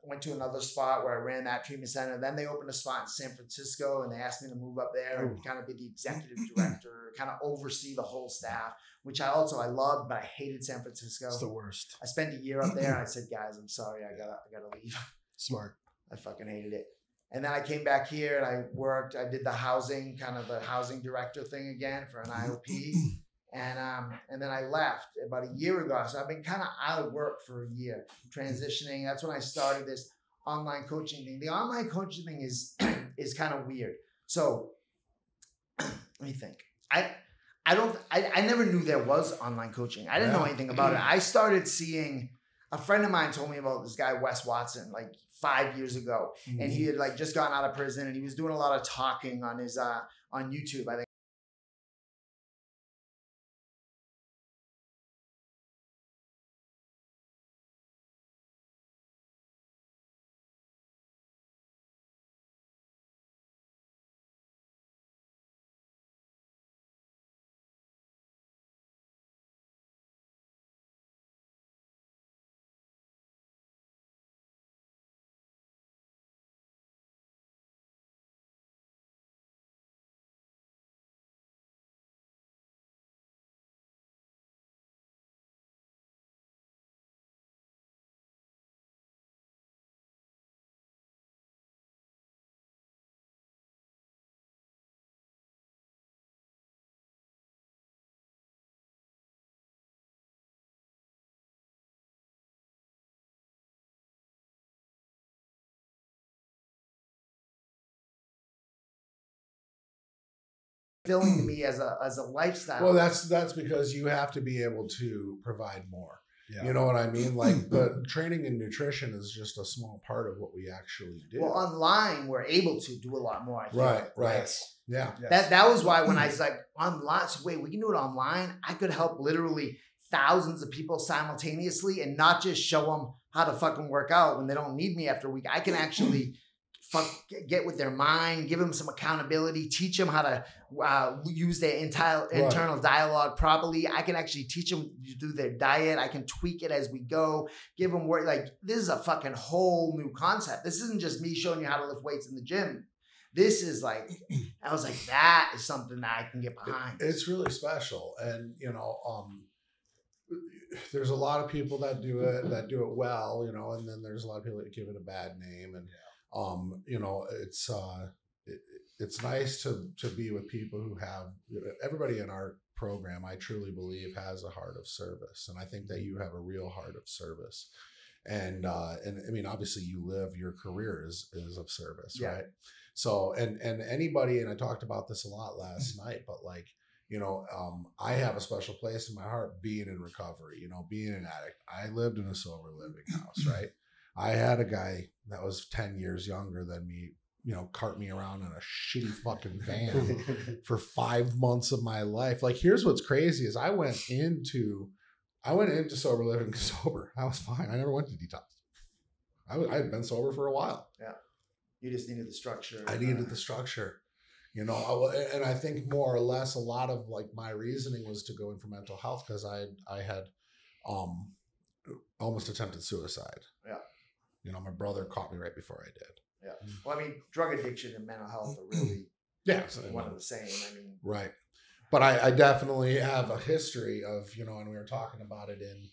went to another spot where I ran that treatment center. Then they opened a spot in San Francisco and they asked me to move up there and kind of be the executive director, kind of oversee the whole staff, which I loved, but I hated San Francisco. It's the worst. I spent a year up there and I said, guys, I'm sorry, I gotta leave. Smart. I fucking hated it. And then I came back here and I did the housing director thing again for an IOP. And then I left about a year ago. So I've been kind of out of work for a year, transitioning. That's when I started this online coaching thing. The online coaching thing is kind of weird. So let me think. I never knew there was online coaching. I didn't know anything about it. I started seeing, a friend of mine told me about this guy, Wes Watson, like 5 years ago. Mm-hmm. And he had like just gotten out of prison and he was doing a lot of talking on his on YouTube, I think. Fulfilling to me as a lifestyle. Well, that's because you have to be able to provide more. Yeah. You know what I mean? Like the training in nutrition is just a small part of what we actually do. Well, online we're able to do a lot more. I think. Right. Yes. Yeah. That was why when I was like online, so wait, we can do it online. I could help literally thousands of people simultaneously and not just show them how to fucking work out when they don't need me after a week. I can actually get with their mind, give them some accountability, teach them how to use their internal dialogue properly. I can actually teach them to do their diet. I can tweak it as we go, give them work. Like this is a fucking whole new concept. This isn't just me showing you how to lift weights in the gym. This is like, I was like, that is something that I can get behind. It's really special. And, there's a lot of people that do it well, and then there's a lot of people that give it a bad name. And, it's nice to be with people who have, everybody in our program, I truly believe, has a heart of service. And I think that you have a real heart of service. And I mean, obviously you live, your career is of service, right? So, and anybody, and I talked about this a lot last night, but like, I have a special place in my heart being in recovery, being an addict. I lived in a sober living house, right? I had a guy that was 10 years younger than me, cart me around in a shitty fucking van for 5 months of my life. Like, here's what's crazy is I went into I went into sober living sober. I was fine. I never went to detox. I had been sober for a while. Yeah. You just needed the structure. I needed the structure. You know, and I think more or less a lot of like my reasoning was to go in for mental health because I had almost attempted suicide. Yeah. You know, my brother caught me right before I did. Yeah. Well, I mean, drug addiction and mental health are really one of the same. I mean, right. But I definitely have a history of, you know, and we were talking about it in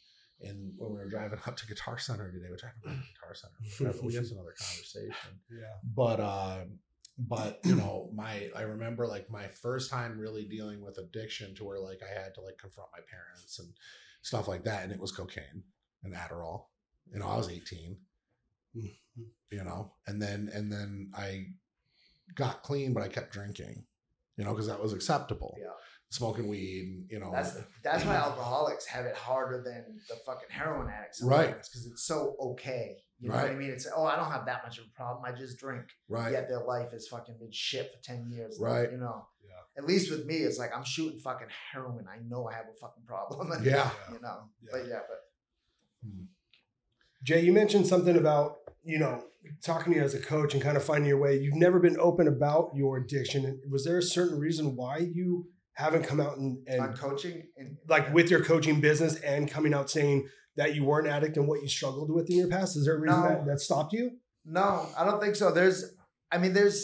when we were driving up to Guitar Center today. We're talking about Guitar Center. We had another conversation. Yeah. But you know, I remember like my first time really dealing with addiction to where like I had to like confront my parents and stuff like that, and it was cocaine and Adderall. You know, I was 18. You know, and then I got clean, but I kept drinking. You know, because that was acceptable. Yeah. Smoking weed, you know. That's why alcoholics have it harder than the fucking heroin addicts. Right. Because it's so okay. You know what I mean? It's, I don't have that much of a problem. I just drink. Right. Yet their life has fucking been shit for 10 years. Right. You know? Yeah. At least with me, it's like I'm shooting fucking heroin. I know I have a fucking problem. Yeah. You know? Yeah. But Jay, you mentioned something about, you know, talking to you as a coach and kind of finding your way. You've never been open about your addiction. Was there a certain reason why you haven't come out and on coaching and like with your coaching business and coming out saying that you were an addict and what you struggled with in your past? Is there a reason that stopped you? No, I don't think so. There's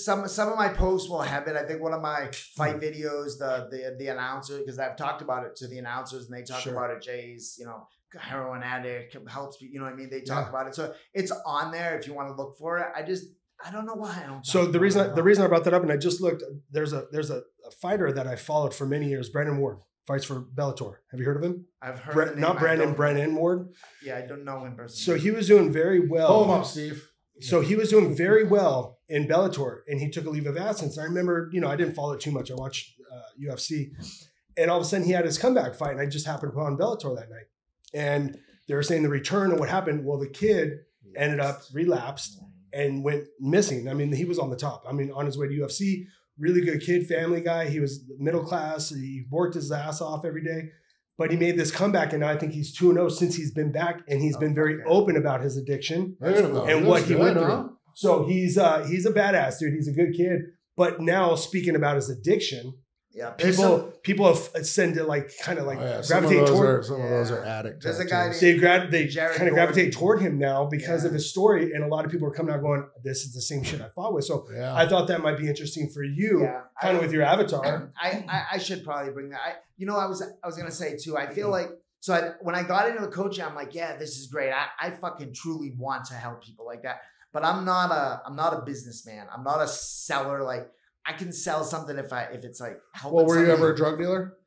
some of my posts will have it. I think one of my fight videos, the announcer, because I've talked about it to the announcers and they talk about it. Jay's, you know, heroin addict helps, you know what I mean? They talk about it. So it's on there if you want to look for it. I don't know why I don't. So the reason I brought that up, and I just looked, there's a fighter that I followed for many years, Brandon Ward, fights for Bellator. Have you heard of him? I've heard not Brandon, Brennan Ward. Yeah, I don't know him personally. So he was doing very well. Hold him up, Steve. So he was doing very well in Bellator, and he took a leave of absence. I remember, you know, I didn't follow it too much. I watched UFC, and all of a sudden he had his comeback fight, and I just happened upon Bellator that night. And they were saying the return and what happened. Well, the kid ended up relapsed and went missing. I mean, he was on the top. I mean, on his way to UFC, really good kid, family guy. He was middle class. He worked his ass off every day. But he made this comeback, and now I think he's 2-0 since he's been back, and he's been very open about his addiction and what he went through. So he's a badass dude. He's a good kid. But now speaking about his addiction, people have tend to like kind of like gravitate toward. Some of those are addict. There's a guy they kind of gravitate toward him now because of his story, and a lot of people are coming out going, "This is the same shit I fought with." So I thought that might be interesting for you, kind of with your avatar. I should probably bring that. I was gonna say too. I feel like when I got into the coaching, I'm like, yeah, this is great. I fucking truly want to help people like that. But I'm not a businessman. I'm not a seller. Like I can sell something if it's like helping. Well, were you ever a drug dealer?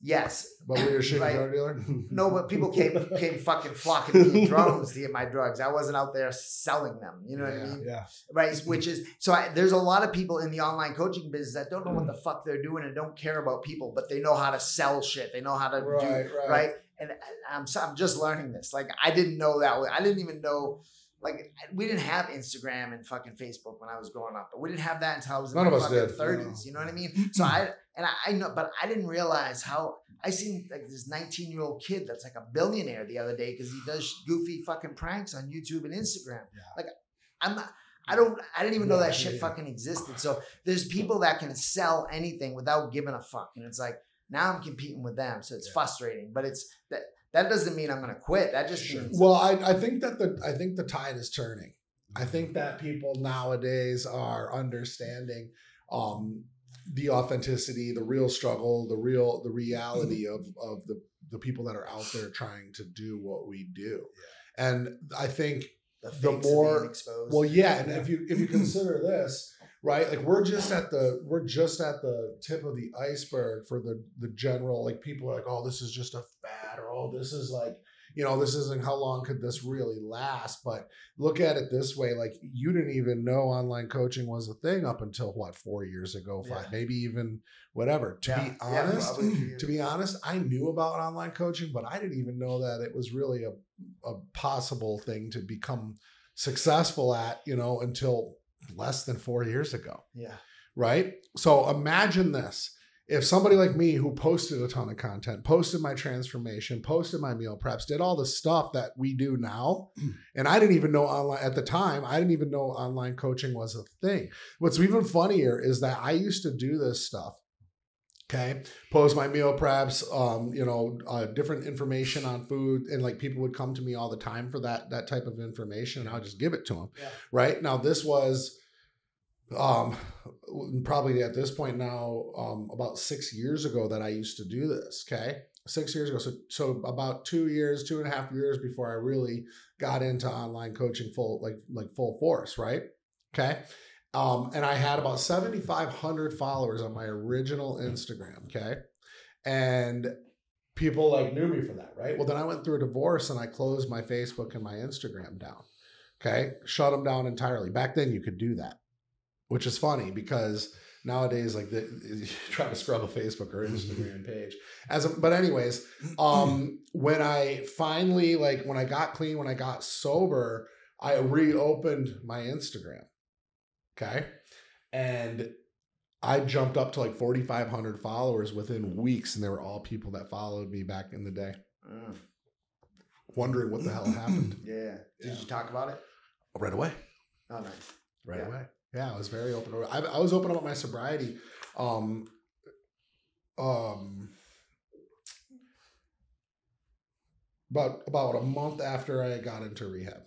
Yes. But were you a shitty drug dealer? No, but people came fucking flocking to me in drones to get my drugs. I wasn't out there selling them. You know what I mean? Yeah. Right. Which is there's a lot of people in the online coaching business that don't know what the fuck they're doing and don't care about people, but they know how to sell shit. They know how to do right. And I'm just learning this. Like I didn't know that. I didn't even know. Like we didn't have Instagram and fucking Facebook when I was growing up, but we didn't have that until I was in my fucking 30s. You know what I mean? So I know, but I didn't realize how I seen like this 19-year-old kid that's like a billionaire the other day because he does goofy fucking pranks on YouTube and Instagram. Yeah. Like I didn't even know that shit fucking existed. So there's people that can sell anything without giving a fuck, and it's like now I'm competing with them, so it's frustrating. But it's that doesn't mean I'm going to quit. That just means. Well, I think the tide is turning. I think that people nowadays are understanding the authenticity, the real struggle, the reality of the people that are out there trying to do what we do. Yeah. And I think the more exposed. Well, yeah, and if you consider this. Right, like we're just at the tip of the iceberg for the general. Like people are like, oh, this is just a fad, or oh, this is like, you know, this isn't how long could this really last. But look at it this way: like you didn't even know online coaching was a thing up until 4 years ago, 5, maybe even whatever. To be honest, I knew about online coaching, but I didn't even know that it was really a possible thing to become successful at. You know, until less than 4 years ago. Yeah. Right. So imagine this. if somebody like me who posted a ton of content, posted my transformation, posted my meal preps, did all the stuff that we do now, and I didn't even know online at the time, I didn't even know online coaching was a thing. What's even funnier is that I used to do this stuff. Okay, post my meal preps, different information on food, and like people would come to me all the time for that type of information, and I would just give it to them. Yeah. Right now, this was probably at this point now about 6 years ago that I used to do this. Okay, 6 years ago, so about 2.5 years before I really got into online coaching full force. Right. Okay. And I had about 7,500 followers on my original Instagram, okay? And people like knew me for that, right? Well, then I went through a divorce and I closed my Facebook and my Instagram down, okay? Shut them down entirely. Back then you could do that, which is funny because nowadays, like you try to scrub a Facebook or Instagram page. But anyways, when I finally, when I got clean, when I got sober, I reopened my Instagram. Okay. And I jumped up to like 4,500 followers within weeks, and they were all people that followed me back in the day. Wondering what the hell happened. Yeah. Did you talk about it? Right away. Oh, nice. Right away. Yeah, I was very open. I was open about my sobriety. About a month after I got into rehab.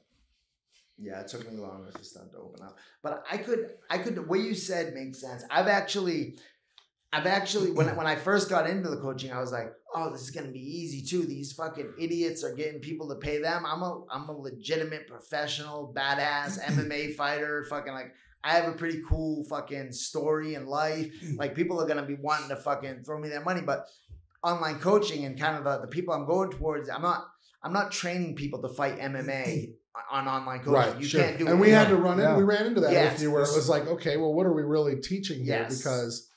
Yeah, it took me longer for stuff to open up. But I could what you said makes sense. I've actually when I first got into the coaching, I was like, oh, this is gonna be easy too. These fucking idiots are getting people to pay them. I'm a legitimate professional, badass MMA fighter, fucking like I have a pretty cool fucking story in life. Like people are gonna be wanting to fucking throw me their money. But online coaching and kind of the people I'm going towards, I'm not training people to fight MMA on online coaching. Right, you sure. can't do it. And we had to run in. We ran into that with you where it was like, okay, well, what are we really teaching here? Yes. Because,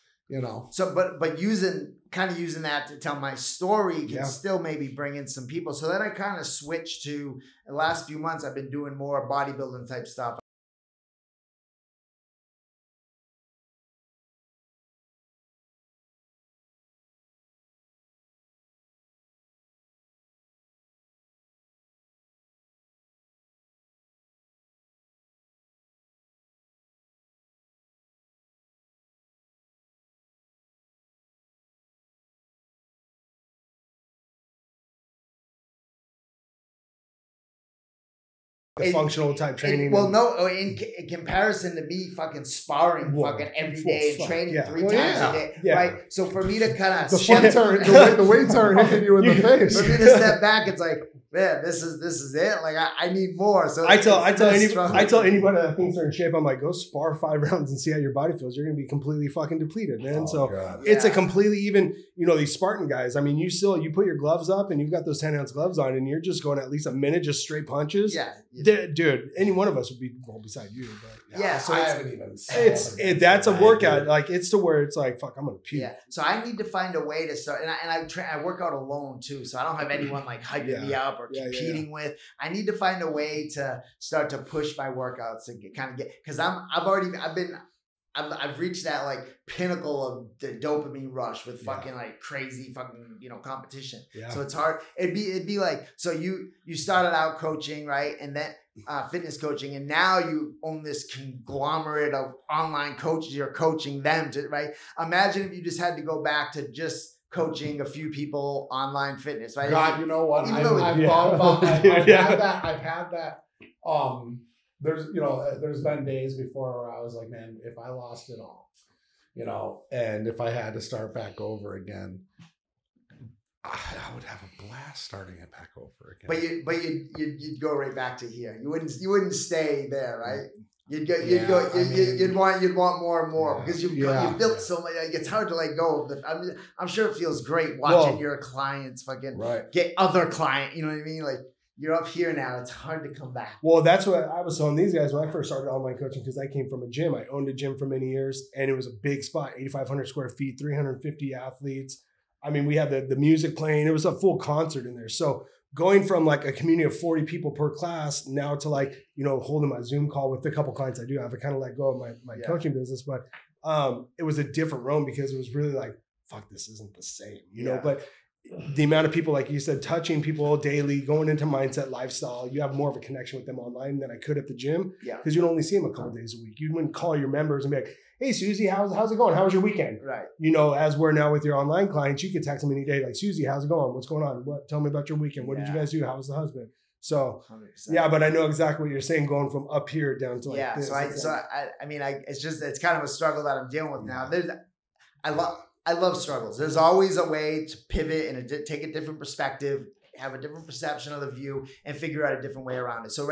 So, but using that to tell my story can still maybe bring in some people. So then I kind of switched to the last few months. I've been doing more bodybuilding type stuff. Functional type training. In comparison to me fucking sparring fucking every day and training 3 times a day, right? So for me to kind of the weights aren't hitting you in the face. For me to step back, it's like, man, this is it. Like I need more. So I tell anybody that thinks they're in shape, I'm like, go spar 5 rounds and see how your body feels. You're gonna be completely fucking depleted, man. It's a completely even. These Spartan guys. I mean, you put your gloves up and you've got those 10-ounce gloves on, and you're just going at least a minute just straight punches. Yeah. Dude, any one of us would be beside you. But so I haven't even. That's a workout. Like it's to where it's like, fuck, I'm gonna puke. Yeah. So I need to find a way to start, and I work out alone too, so I don't have anyone like hyping me up or competing with. I need to find a way to start to push my workouts and get because I've reached that like pinnacle of the dopamine rush with fucking like crazy fucking competition. Yeah. So it's hard. It'd be like, so you started out coaching, right? And then fitness coaching, and now you own this conglomerate of online coaches. You're coaching them right? Imagine if you just had to go back to just coaching a few people online fitness, right? God, you know what? I've thought about that. I've had that. There's been days before where I was like, man, if I lost it all, and if I had to start back over again, I would have a blast starting it back over again. But you'd go right back to here. You wouldn't stay there, right? You'd want more and more because you've built so much. Like, it's hard to let go of I'm sure it feels great watching your clients fucking get other client. You know what I mean? Like, you're up here now. It's hard to come back. Well, that's what I was telling these guys when I first started online coaching, because I came from a gym. I owned a gym for many years, and it was a big spot, 8,500 square feet, 350 athletes. I mean, we had the music playing. It was a full concert in there. So going from like a community of 40 people per class now to like, holding my Zoom call with a couple clients I do have, I kind of let go of my coaching business. But it was a different realm because it was really like fuck, this isn't the same, you know, but the amount of people, like you said, touching people daily, going into mindset, lifestyle, you have more of a connection with them online than I could at the gym. Yeah. Because you'd only see them a couple days a week. You wouldn't call your members and be like, hey, Susie, how's it going? How was your weekend? Right. You know, as we're now with your online clients, you could text them any day, like, Susie, how's it going? What's going on? Tell me about your weekend. What did you guys do? How was the husband? So 100%. yeah, but I know exactly what you're saying, going from up here down to like this. It's kind of a struggle that I'm dealing with now. I love struggles. There's always a way to pivot and take a different perspective, have a different perception of the view, and figure out a different way around it. So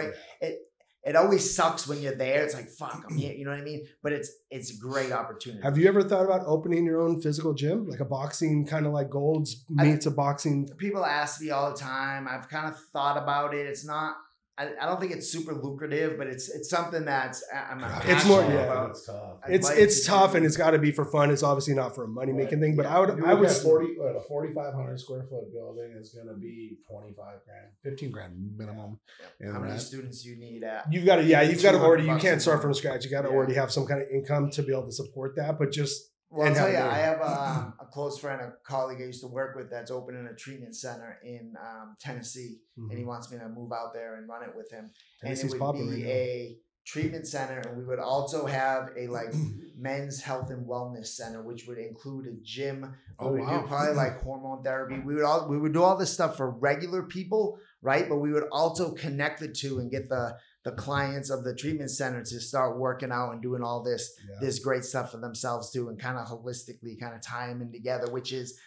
it always sucks when you're there. It's like, fuck, I'm here. You know what I mean? But it's a great opportunity. Have you ever thought about opening your own physical gym, like a boxing kind of like Gold's meets a boxing? People ask me all the time. I've kind of thought about it. It's not. I don't think it's super lucrative, but it's something that's I'm not. It's more, about. It's tough. It's tough, and it's got to be for fun. It's obviously not for a money making thing. But I would a 4,500 square foot building is going to be 25 grand, 15 grand minimum. How many students do you need at? You've got to already. You can't start from scratch. You got to already have some kind of income to be able to support that. But just. Well, I'll tell you, I have a close friend, a colleague I used to work with that's opening a treatment center in Tennessee, and he wants me to move out there and run it with him. Tennessee's and it would be a treatment center, and we would also have a like men's health and wellness center, which would include a gym. We would do probably like hormone therapy. We would do all this stuff for regular people, right? But we would also connect the two and get the clients of the treatment center to start working out and doing all this great stuff for themselves too, and kind of holistically kind of tie them in together, which is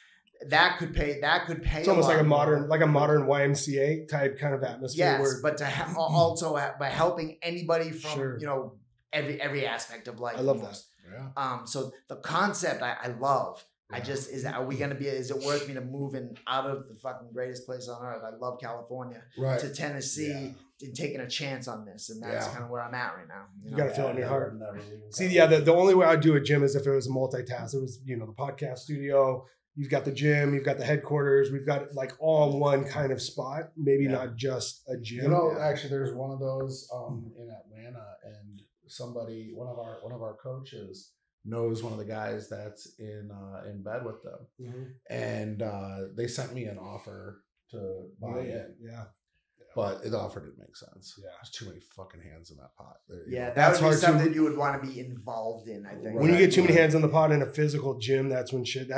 that could pay. It's almost like a modern YMCA type kind of atmosphere. Yes, but to also by helping anybody from every aspect of life. I love that. Yeah. So the concept I love. Are we going to is it worth me to move out of the fucking greatest place on earth? I love California to Tennessee and taking a chance on this. And that's kind of where I'm at right now. You got to feel it in your heart. See, the only way I'd do a gym is if it was a multitask. It was, the podcast studio, you've got the gym, you've got the headquarters, we've got like all in one kind of spot, maybe not just a gym. Actually there's one of those in Atlanta, and one of our coaches knows one of the guys that's in bed with them, and they sent me an offer to buy it. But the offer didn't make sense. There's too many fucking hands in that pot. That's would be something you would want to be involved in, I think. When you get too many hands in the pot in a physical gym, that's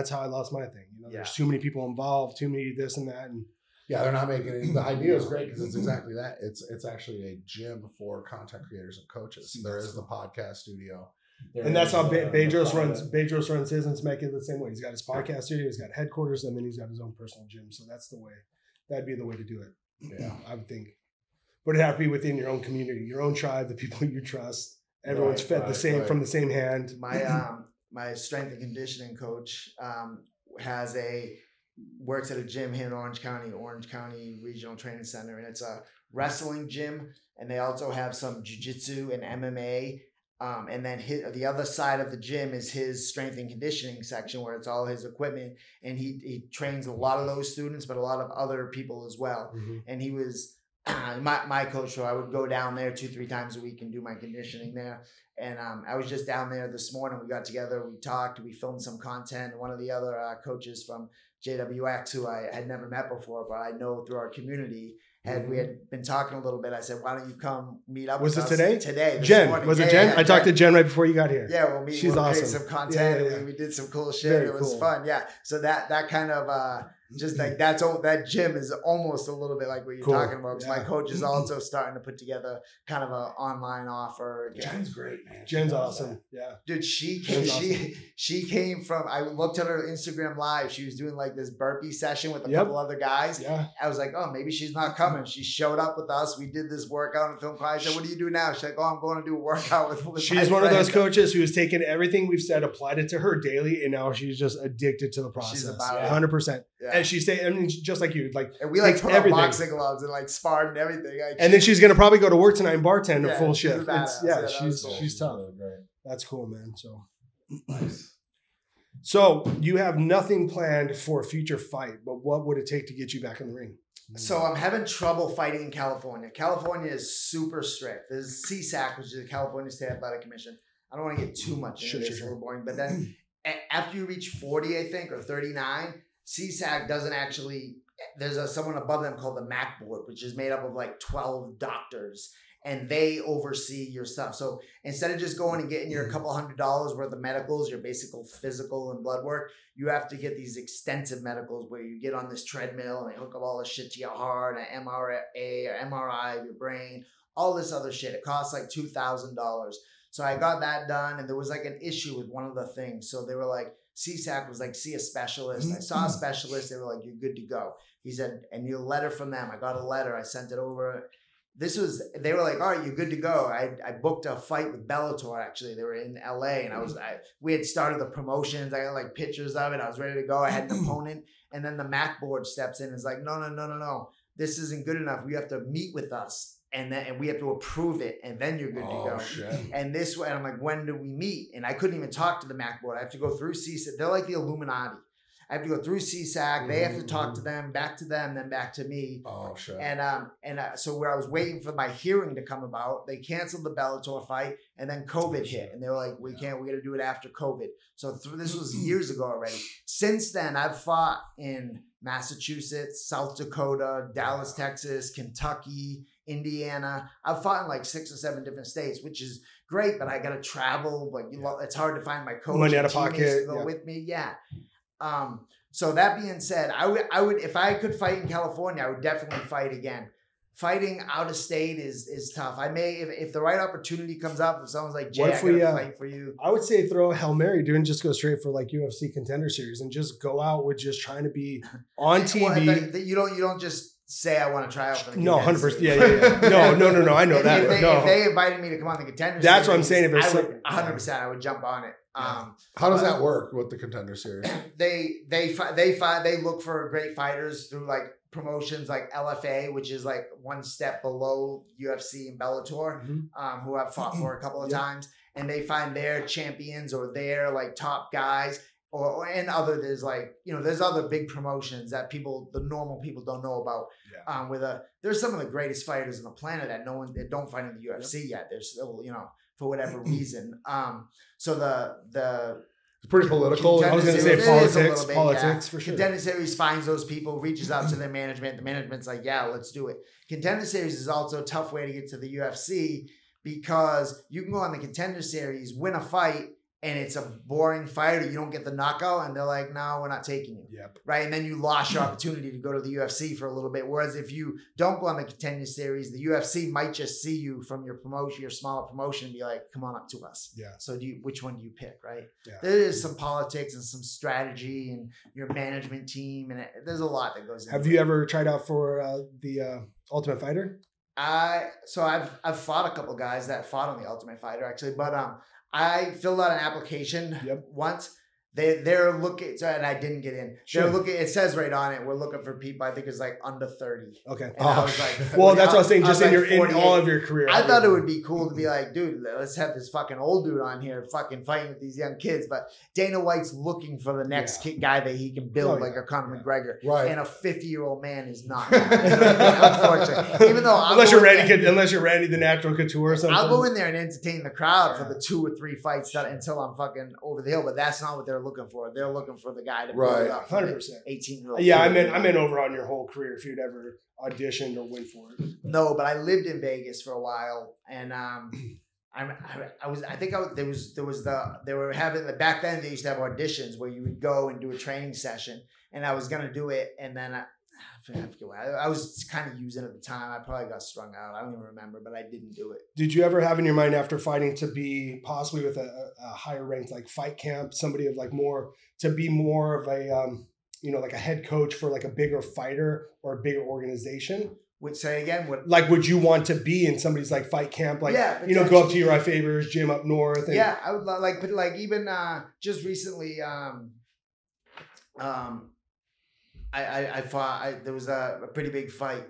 how I lost my thing. There's too many people involved, too many this and that, and they're not making it. The idea is great because it's exactly that. It's actually a gym for content creators and coaches. There is the podcast studio. And that's how Bedros runs his, and Smek is the same way. He's got his podcast studio, he's got headquarters, and then he's got his own personal gym. So that's the way. That'd be the way to do it. Yeah, I would think. But it'd have to be within your own community, your own tribe, the people you trust. Everyone's fed from the same hand. My strength and conditioning coach works at a gym here in Orange County Regional Training Center, and it's a wrestling gym, and they also have some jiu-jitsu and MMA. And then the other side of the gym is his strength and conditioning section, where it's all his equipment, and he trains a lot of those students, but a lot of other people as well. And he was my coach, so I would go down there 2-3 times a week and do my conditioning there. And I was just down there this morning. We got together, we talked, we filmed some content. One of the other coaches from JWX, who I had never met before, but I know through our community, we had been talking a little bit. I said, why don't you come meet up with us today? Today. Jen. Morning. Was it Jen? I talked to Jen right before you got here. Yeah, we'll meet. She's awesome. Create some content. Yeah. We did some cool shit. It was fun. Yeah. So that kind of just like that gym is almost a little bit like what you're talking about. Because my coach is also starting to put together kind of an online offer. Jen's great, man. Jen's awesome. Yeah. Dude, she came from, I looked at her Instagram live. She was doing like this burpee session with a couple other guys. Yeah. I was like, oh, maybe she's not coming. She showed up with us. We did this workout and film class. I said, what do you do now? She's like, oh, I'm going to do a workout with She's one of those coaches who's taken everything we've said, applied it to her daily, and now she's just addicted to the process. She's about 100%. Yeah. And she's saying, I mean, just like you, like, and we like put on boxing gloves and like sparred and everything. Like, and then she's gonna probably go to work tonight and bartend a full shift. She's tough. Really, that's cool, man. So nice. So you have nothing planned for a future fight, but what would it take to get you back in the ring? So I'm having trouble fighting in California. California is super strict. There's CSAC, which is the California State Athletic Commission. I don't want to get too much into this. It's a little boring, but then after you reach 40, I think, or 39, CSAC doesn't actually. There's someone above them called the MAC board, which is made up of like 12 doctors, and they oversee your stuff. So instead of just going and getting your couple $100 worth of medicals, your basic physical and blood work, you have to get these extensive medicals where you get on this treadmill and they hook up all this shit to your heart, an MRA or MRI of your brain, all this other shit. It costs like $2,000. So I got that done, and there was like an issue with one of the things. So they were like, CSAC was like, see a specialist. I saw a specialist. They were like, you're good to go. He said, and you a letter from them. I got a letter. I sent it over. They were like, all right, you're good to go. I booked a fight with Bellator, actually. They were in LA, and we had started the promotions. I got like pictures of it. I was ready to go. I had an opponent. And then the MAC board steps in and is like, no. This isn't good enough. You have to meet with us. And we have to approve it, and then you're good to go. Shit. And this way, I'm like, when do we meet? And I couldn't even talk to the MAC board. I have to go through CSAC. They're like the Illuminati. I have to go through CSAC. They have to talk to them, then back to me. Oh shit! So where I was waiting for my hearing to come about, they canceled the Bellator fight, and then COVID hit, and they were like, we got to do it after COVID. So this was years ago already. Since then, I've fought in Massachusetts, South Dakota, Dallas, Texas, Kentucky, Indiana. I've fought in like 6 or 7 different states, which is great, but I got to travel. Like it's hard to find my coach, money out of pocket, to go with me. Yeah. So that being said, I would if I could fight in California, I would definitely fight again. Fighting out of state is tough. I may if the right opportunity comes up, if someone's like, Jay, I gotta fight for you. I would say throw a Hail Mary, dude, and just go straight for like UFC Contender Series and just go out with just trying to be on TV. You don't just say I want to try out for the no 100%. Yeah. No. I know that. If they invited me to come on the Contender Series, that's what I'm saying. If it's 100%, I would jump on it. How does that work with the Contender Series? They look for great fighters through like promotions like LFA, which is like one step below UFC and Bellator, who I've fought for a couple of times, and they find their champions or their like top guys. There's other big promotions that the normal people don't know about. Yeah. There's some of the greatest fighters on the planet that don't fight in the UFC yet. They're still, for whatever reason. So it's pretty political. I was going to say politics for sure. Contender Series finds those people, reaches out to their management. The management's like, yeah, let's do it. Contender Series is also a tough way to get to the UFC because you can go on the Contender Series, win a fight, and it's a boring fight or you don't get the knockout and they're like, no, we're not taking you. Yep. Right? And then you lost your opportunity to go to the UFC for a little bit. Whereas if you don't go on the Contender Series, the UFC might just see you from your promotion, your smaller promotion, and be like, come on up to us. Yeah. So which one do you pick, right? Yeah. There is some politics and some strategy and your management team, and there's a lot that goes into it. Have you ever tried out for the Ultimate Fighter? So I've fought a couple guys that fought on the Ultimate Fighter actually, but I filled out an application once. They're looking, and I didn't get in. Sure. They're looking. It says right on it, we're looking for people. I think it's like under 30. Okay. And I was like, well, that's what I was saying. Just in all of your career, I thought it would be cool to be like, dude, let's have this fucking old dude on here, fucking fighting with these young kids. But Dana White's looking for the next guy that he can build like a Conor McGregor, right? And a 50-year-old man is not. Unfortunately, even though unless you're Randy the Natural Couture or something, I'll go in there and entertain the crowd for the 2 or 3 fights until I'm fucking over the hill. But that's not what they're looking for. They're looking for the guy to build it up. 100%. 18-year-old. Yeah, I meant over on your whole career if you'd ever auditioned or went for it. No, but I lived in Vegas for a while, and they were having back then they used to have auditions where you would go and do a training session, and I was gonna do it, and then I was kind of using it at the time. I probably got strung out. I don't even remember, but I didn't do it. Did you ever have in your mind after fighting to be possibly with a higher ranked like fight camp, somebody of like more of a like a head coach for like a bigger fighter or a bigger organization? Would say again, would you want to be in somebody's like fight camp? Like, go up to Uri Faber's gym up north. And, I would but even just recently, I fought. There was a pretty big fight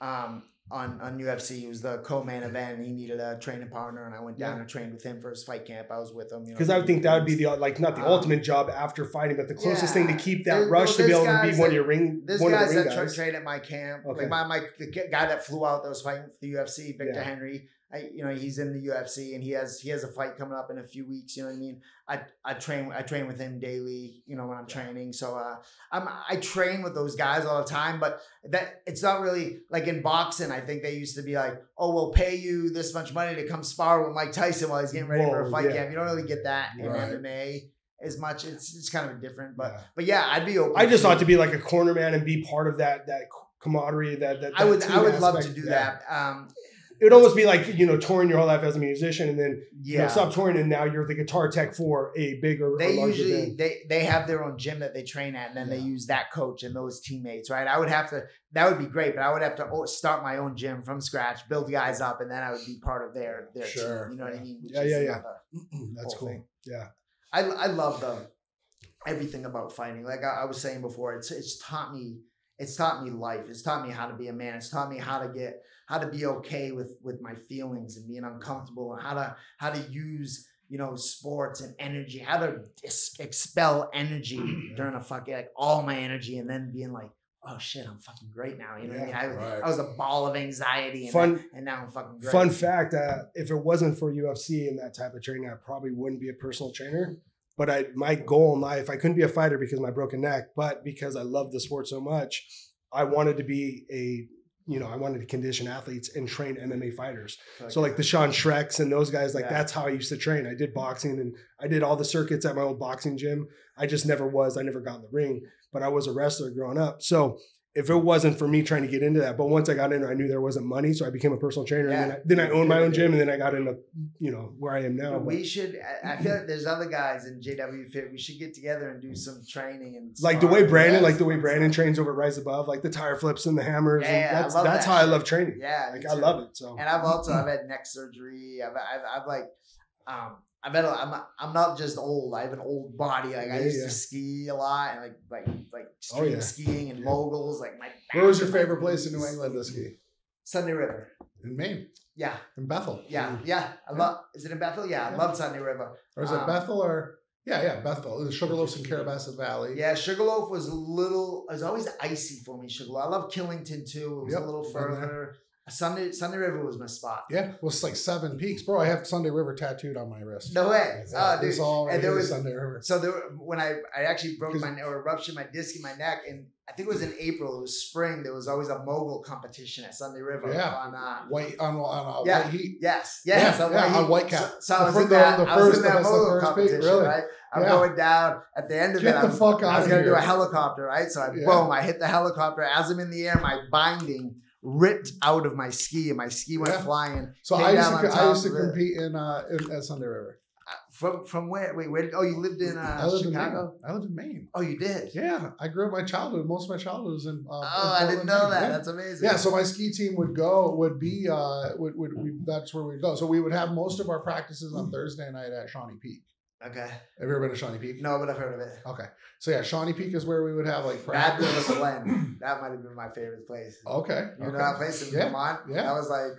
on UFC. It was the co-main event. He needed a training partner, and I went down and trained with him for his fight camp. I was with him. Because I would think that would be not the ultimate job after fighting, but the closest thing to keep that rush to be able to be one of your ring. There's guys that train at my camp. Okay. Like the guy that flew out that was fighting for the UFC, Victor Henry. he's in the UFC and he has a fight coming up in a few weeks. You know what I mean? I train with him daily. You know, when I'm training. So I train with those guys all the time. But that it's not really like in boxing. I think they used to be like, oh, we'll pay you this much money to come spar with Mike Tyson while he's getting ready for a fight camp. You don't really get that in MMA. As much, it's kind of different, but yeah, I'd be open. I just thought to be like a corner man and be part of that camaraderie. That I would love to do that. It would almost be like touring your whole life as a musician, and then stop touring, and now you're the guitar tech for a bigger. They usually they have their own gym that they train at, and then they use that coach and those teammates, right? I would have to. That would be great, but I would have to start my own gym from scratch, build guys up, and then I would be part of their team. You know what I mean? Yeah. That's cool. Thing. Yeah. I love everything about fighting. Like I was saying before, it's taught me life. It's taught me how to be a man. It's taught me how to be okay with my feelings and being uncomfortable, and how to use sports and energy, how to expel energy during a fucking all my energy, and then being like, oh shit, I'm fucking great now. You know what I mean? I was a ball of anxiety and now I'm fucking great. Fun fact, if it wasn't for UFC and that type of training, I probably wouldn't be a personal trainer. But my goal in life, I couldn't be a fighter because of my broken neck, but because I love the sport so much, I wanted to be I wanted to condition athletes and train MMA fighters. Okay. So like the Sean Shreks and those guys, that's how I used to train. I did boxing and I did all the circuits at my old boxing gym. I never got in the ring, but I was a wrestler growing up. So if it wasn't for me trying to get into that, but once I got in there, I knew there wasn't money. So I became a personal trainer. And then I owned my own gym, and then I got into, where I am now. We should, I feel like there's other guys in JW Fit. We should get together and do some training. And like the way Brandon trains over at Rise Above, like the tire flips and the hammers. Yeah, that's how I love training. Yeah. Like I love it. So, and I've had neck surgery. I'm not just old. I have an old body. Like I used to ski a lot, and like street skiing and moguls. Like where was your favorite place in New England to ski? Sunday River in Maine. Yeah, in Bethel. Yeah. I love. Is it in Bethel? Yeah, I love Sunday River. Or is it Bethel or? Yeah, Bethel. The Sugarloaf's in Carrabassett Valley. Yeah, Sugarloaf was always icy for me. Sugarloaf. I love Killington too. It was a little further. Sunday River was my spot. Yeah, it was like 7 peaks, bro. I have Sunday River tattooed on my wrist. No way. Oh, dude. All right, and there was Sunday River. So when I actually ruptured my disc in my neck, and I think it was in April. It was spring. There was always a mogul competition at Sunday River. Yeah. On white heat. Yes. On white cap. So I was in that mogul competition, really? Right? I'm going down at the end of it. I was going to do a helicopter, right? So I hit the helicopter. As I'm in the air, my binding ripped out of my ski, and my ski went flying. So I used to compete at Sunday River. From where? Wait, where? Oh, you lived in Chicago? I lived in Maine. Oh, you did? Yeah, I grew up my childhood. Most of my childhood was in. I didn't know that. Yeah. That's amazing. Yeah, so my ski team would that's where we'd go. So we would have most of our practices on Thursday night at Shawnee Peak. Okay. Have you ever been to Shawnee Peak? No, but I've heard of it. Okay. So yeah, Shawnee Peak is where we would have like practice. Bad River Glen. That might have been my favorite place. Okay. You know that place in Vermont? Yeah. That was like,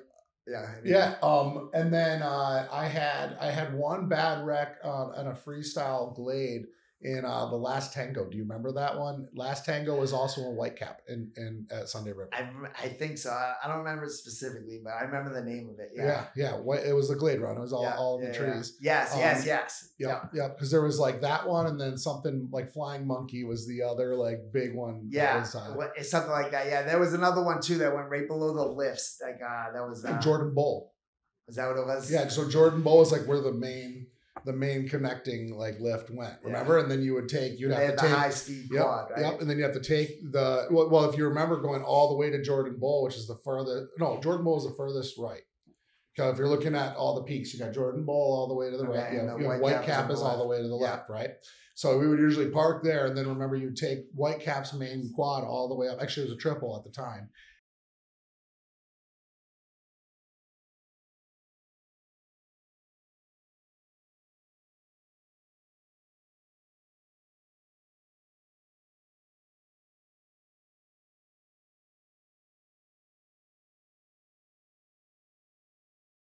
and then I had one bad wreck on a freestyle glade in the Last Tango. Do you remember that one? Last Tango was also a white cap in at Sunday River. I think so. I don't remember it specifically, but I remember the name of it. Yeah. It was the glade run. It was all in the trees. Yes. Yeah. Because there was like that one, and then something like Flying Monkey was the other like big one. Yeah, it's something like that. Yeah, there was another one too that went right below the lifts. Like that was Jordan Bowl. Is that what it was? Yeah. So Jordan Bowl is like where the main connecting like lift went, remember? And then you'd have to take the high speed quad, right? Yep. And then you have to take if you remember going all the way to Jordan Bowl, which is the furthest. No, Jordan Bowl is the furthest right. Because if you're looking at all the peaks, you got Jordan Bowl all the way to the right. You have White Cap is all the way to the left, right? So we would usually park there, and then remember you take White Cap's main quad all the way up. Actually, it was a triple at the time.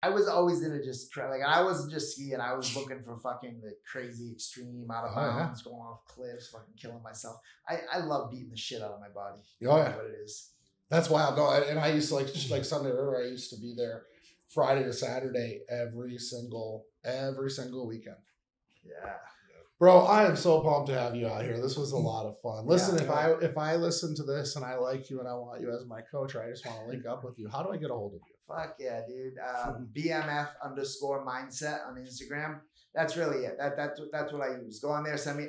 I was always into just try, like I wasn't just skiing. I was looking for fucking the crazy extreme out of bounds, going off cliffs, fucking killing myself. I love beating the shit out of my body. Oh yeah, what it is. That's wild. No, and I used to like Sunday River. I used to be there Friday to Saturday every single weekend. Yeah. Bro, I am so pumped to have you out here. This was a lot of fun. Listen, Yeah, if I listen to this and I like you and I want you as my coach, or I just want to link up with you, how do I get a hold of you? Fuck yeah, dude. BMF_mindset on Instagram. That's really it. That's what I use. Go on there, send me.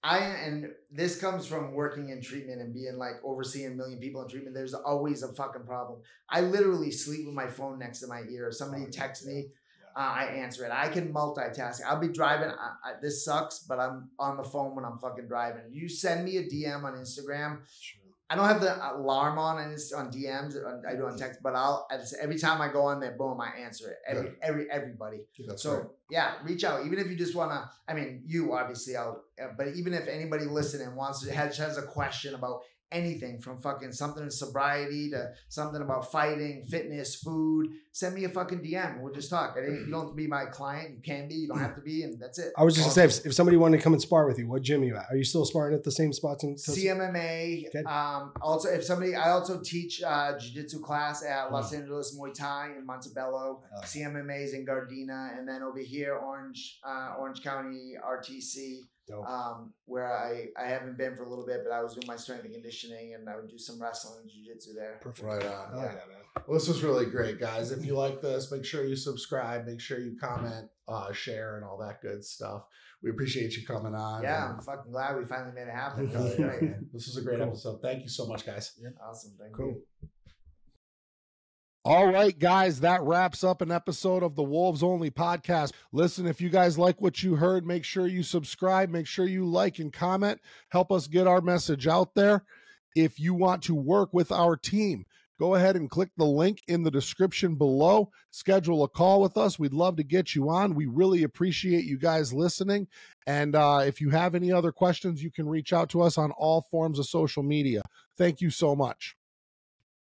And this comes from working in treatment and being like overseeing 1 million people in treatment. There's always a fucking problem. I literally sleep with my phone next to my ear. If somebody texts me, I answer it. I can multitask. I'll be driving. This sucks, but I'm on the phone when I'm fucking driving. You send me a DM on Instagram. I don't have the alarm on DMs. I do on text, but every time I go on there, boom, I answer it. Everybody. That's so right. yeah, reach out. Even if you just wanna, I mean, you obviously but even if anybody listening has a question about anything from fucking something in sobriety to something about fighting, fitness, food, send me a fucking DM. We'll just talk. You don't have to be my client. You can be. You don't have to be, and that's it. I was just gonna say, if somebody wanted to come and spar with you, what gym are you at? Are you still sparring at the same spots? CMMA. Okay. Also, I also teach jiu-jitsu class at Los Angeles Muay Thai in Montebello. CMMA's in Gardena, and then over here, Orange County RTC. Where I haven't been for a little bit, but I was doing my strength and conditioning, and I would do some wrestling and jiu-jitsu there. Perfect. Right on. Yeah, man. Well, this was really great, guys. If you like this, make sure you subscribe, make sure you comment, share, and all that good stuff. We appreciate you coming on. Yeah, I'm fucking glad we finally made it happen. This was a great episode. Thank you so much, guys. Yeah. Awesome. Thank you. All right, guys, that wraps up an episode of the Wolves Only podcast. Listen, if you guys like what you heard, make sure you subscribe, make sure you like and comment, help us get our message out there. If you want to work with our team, go ahead and click the link in the description below. Schedule a call with us. We'd love to get you on. We really appreciate you guys listening. And if you have any other questions, you can reach out to us on all forms of social media. Thank you so much.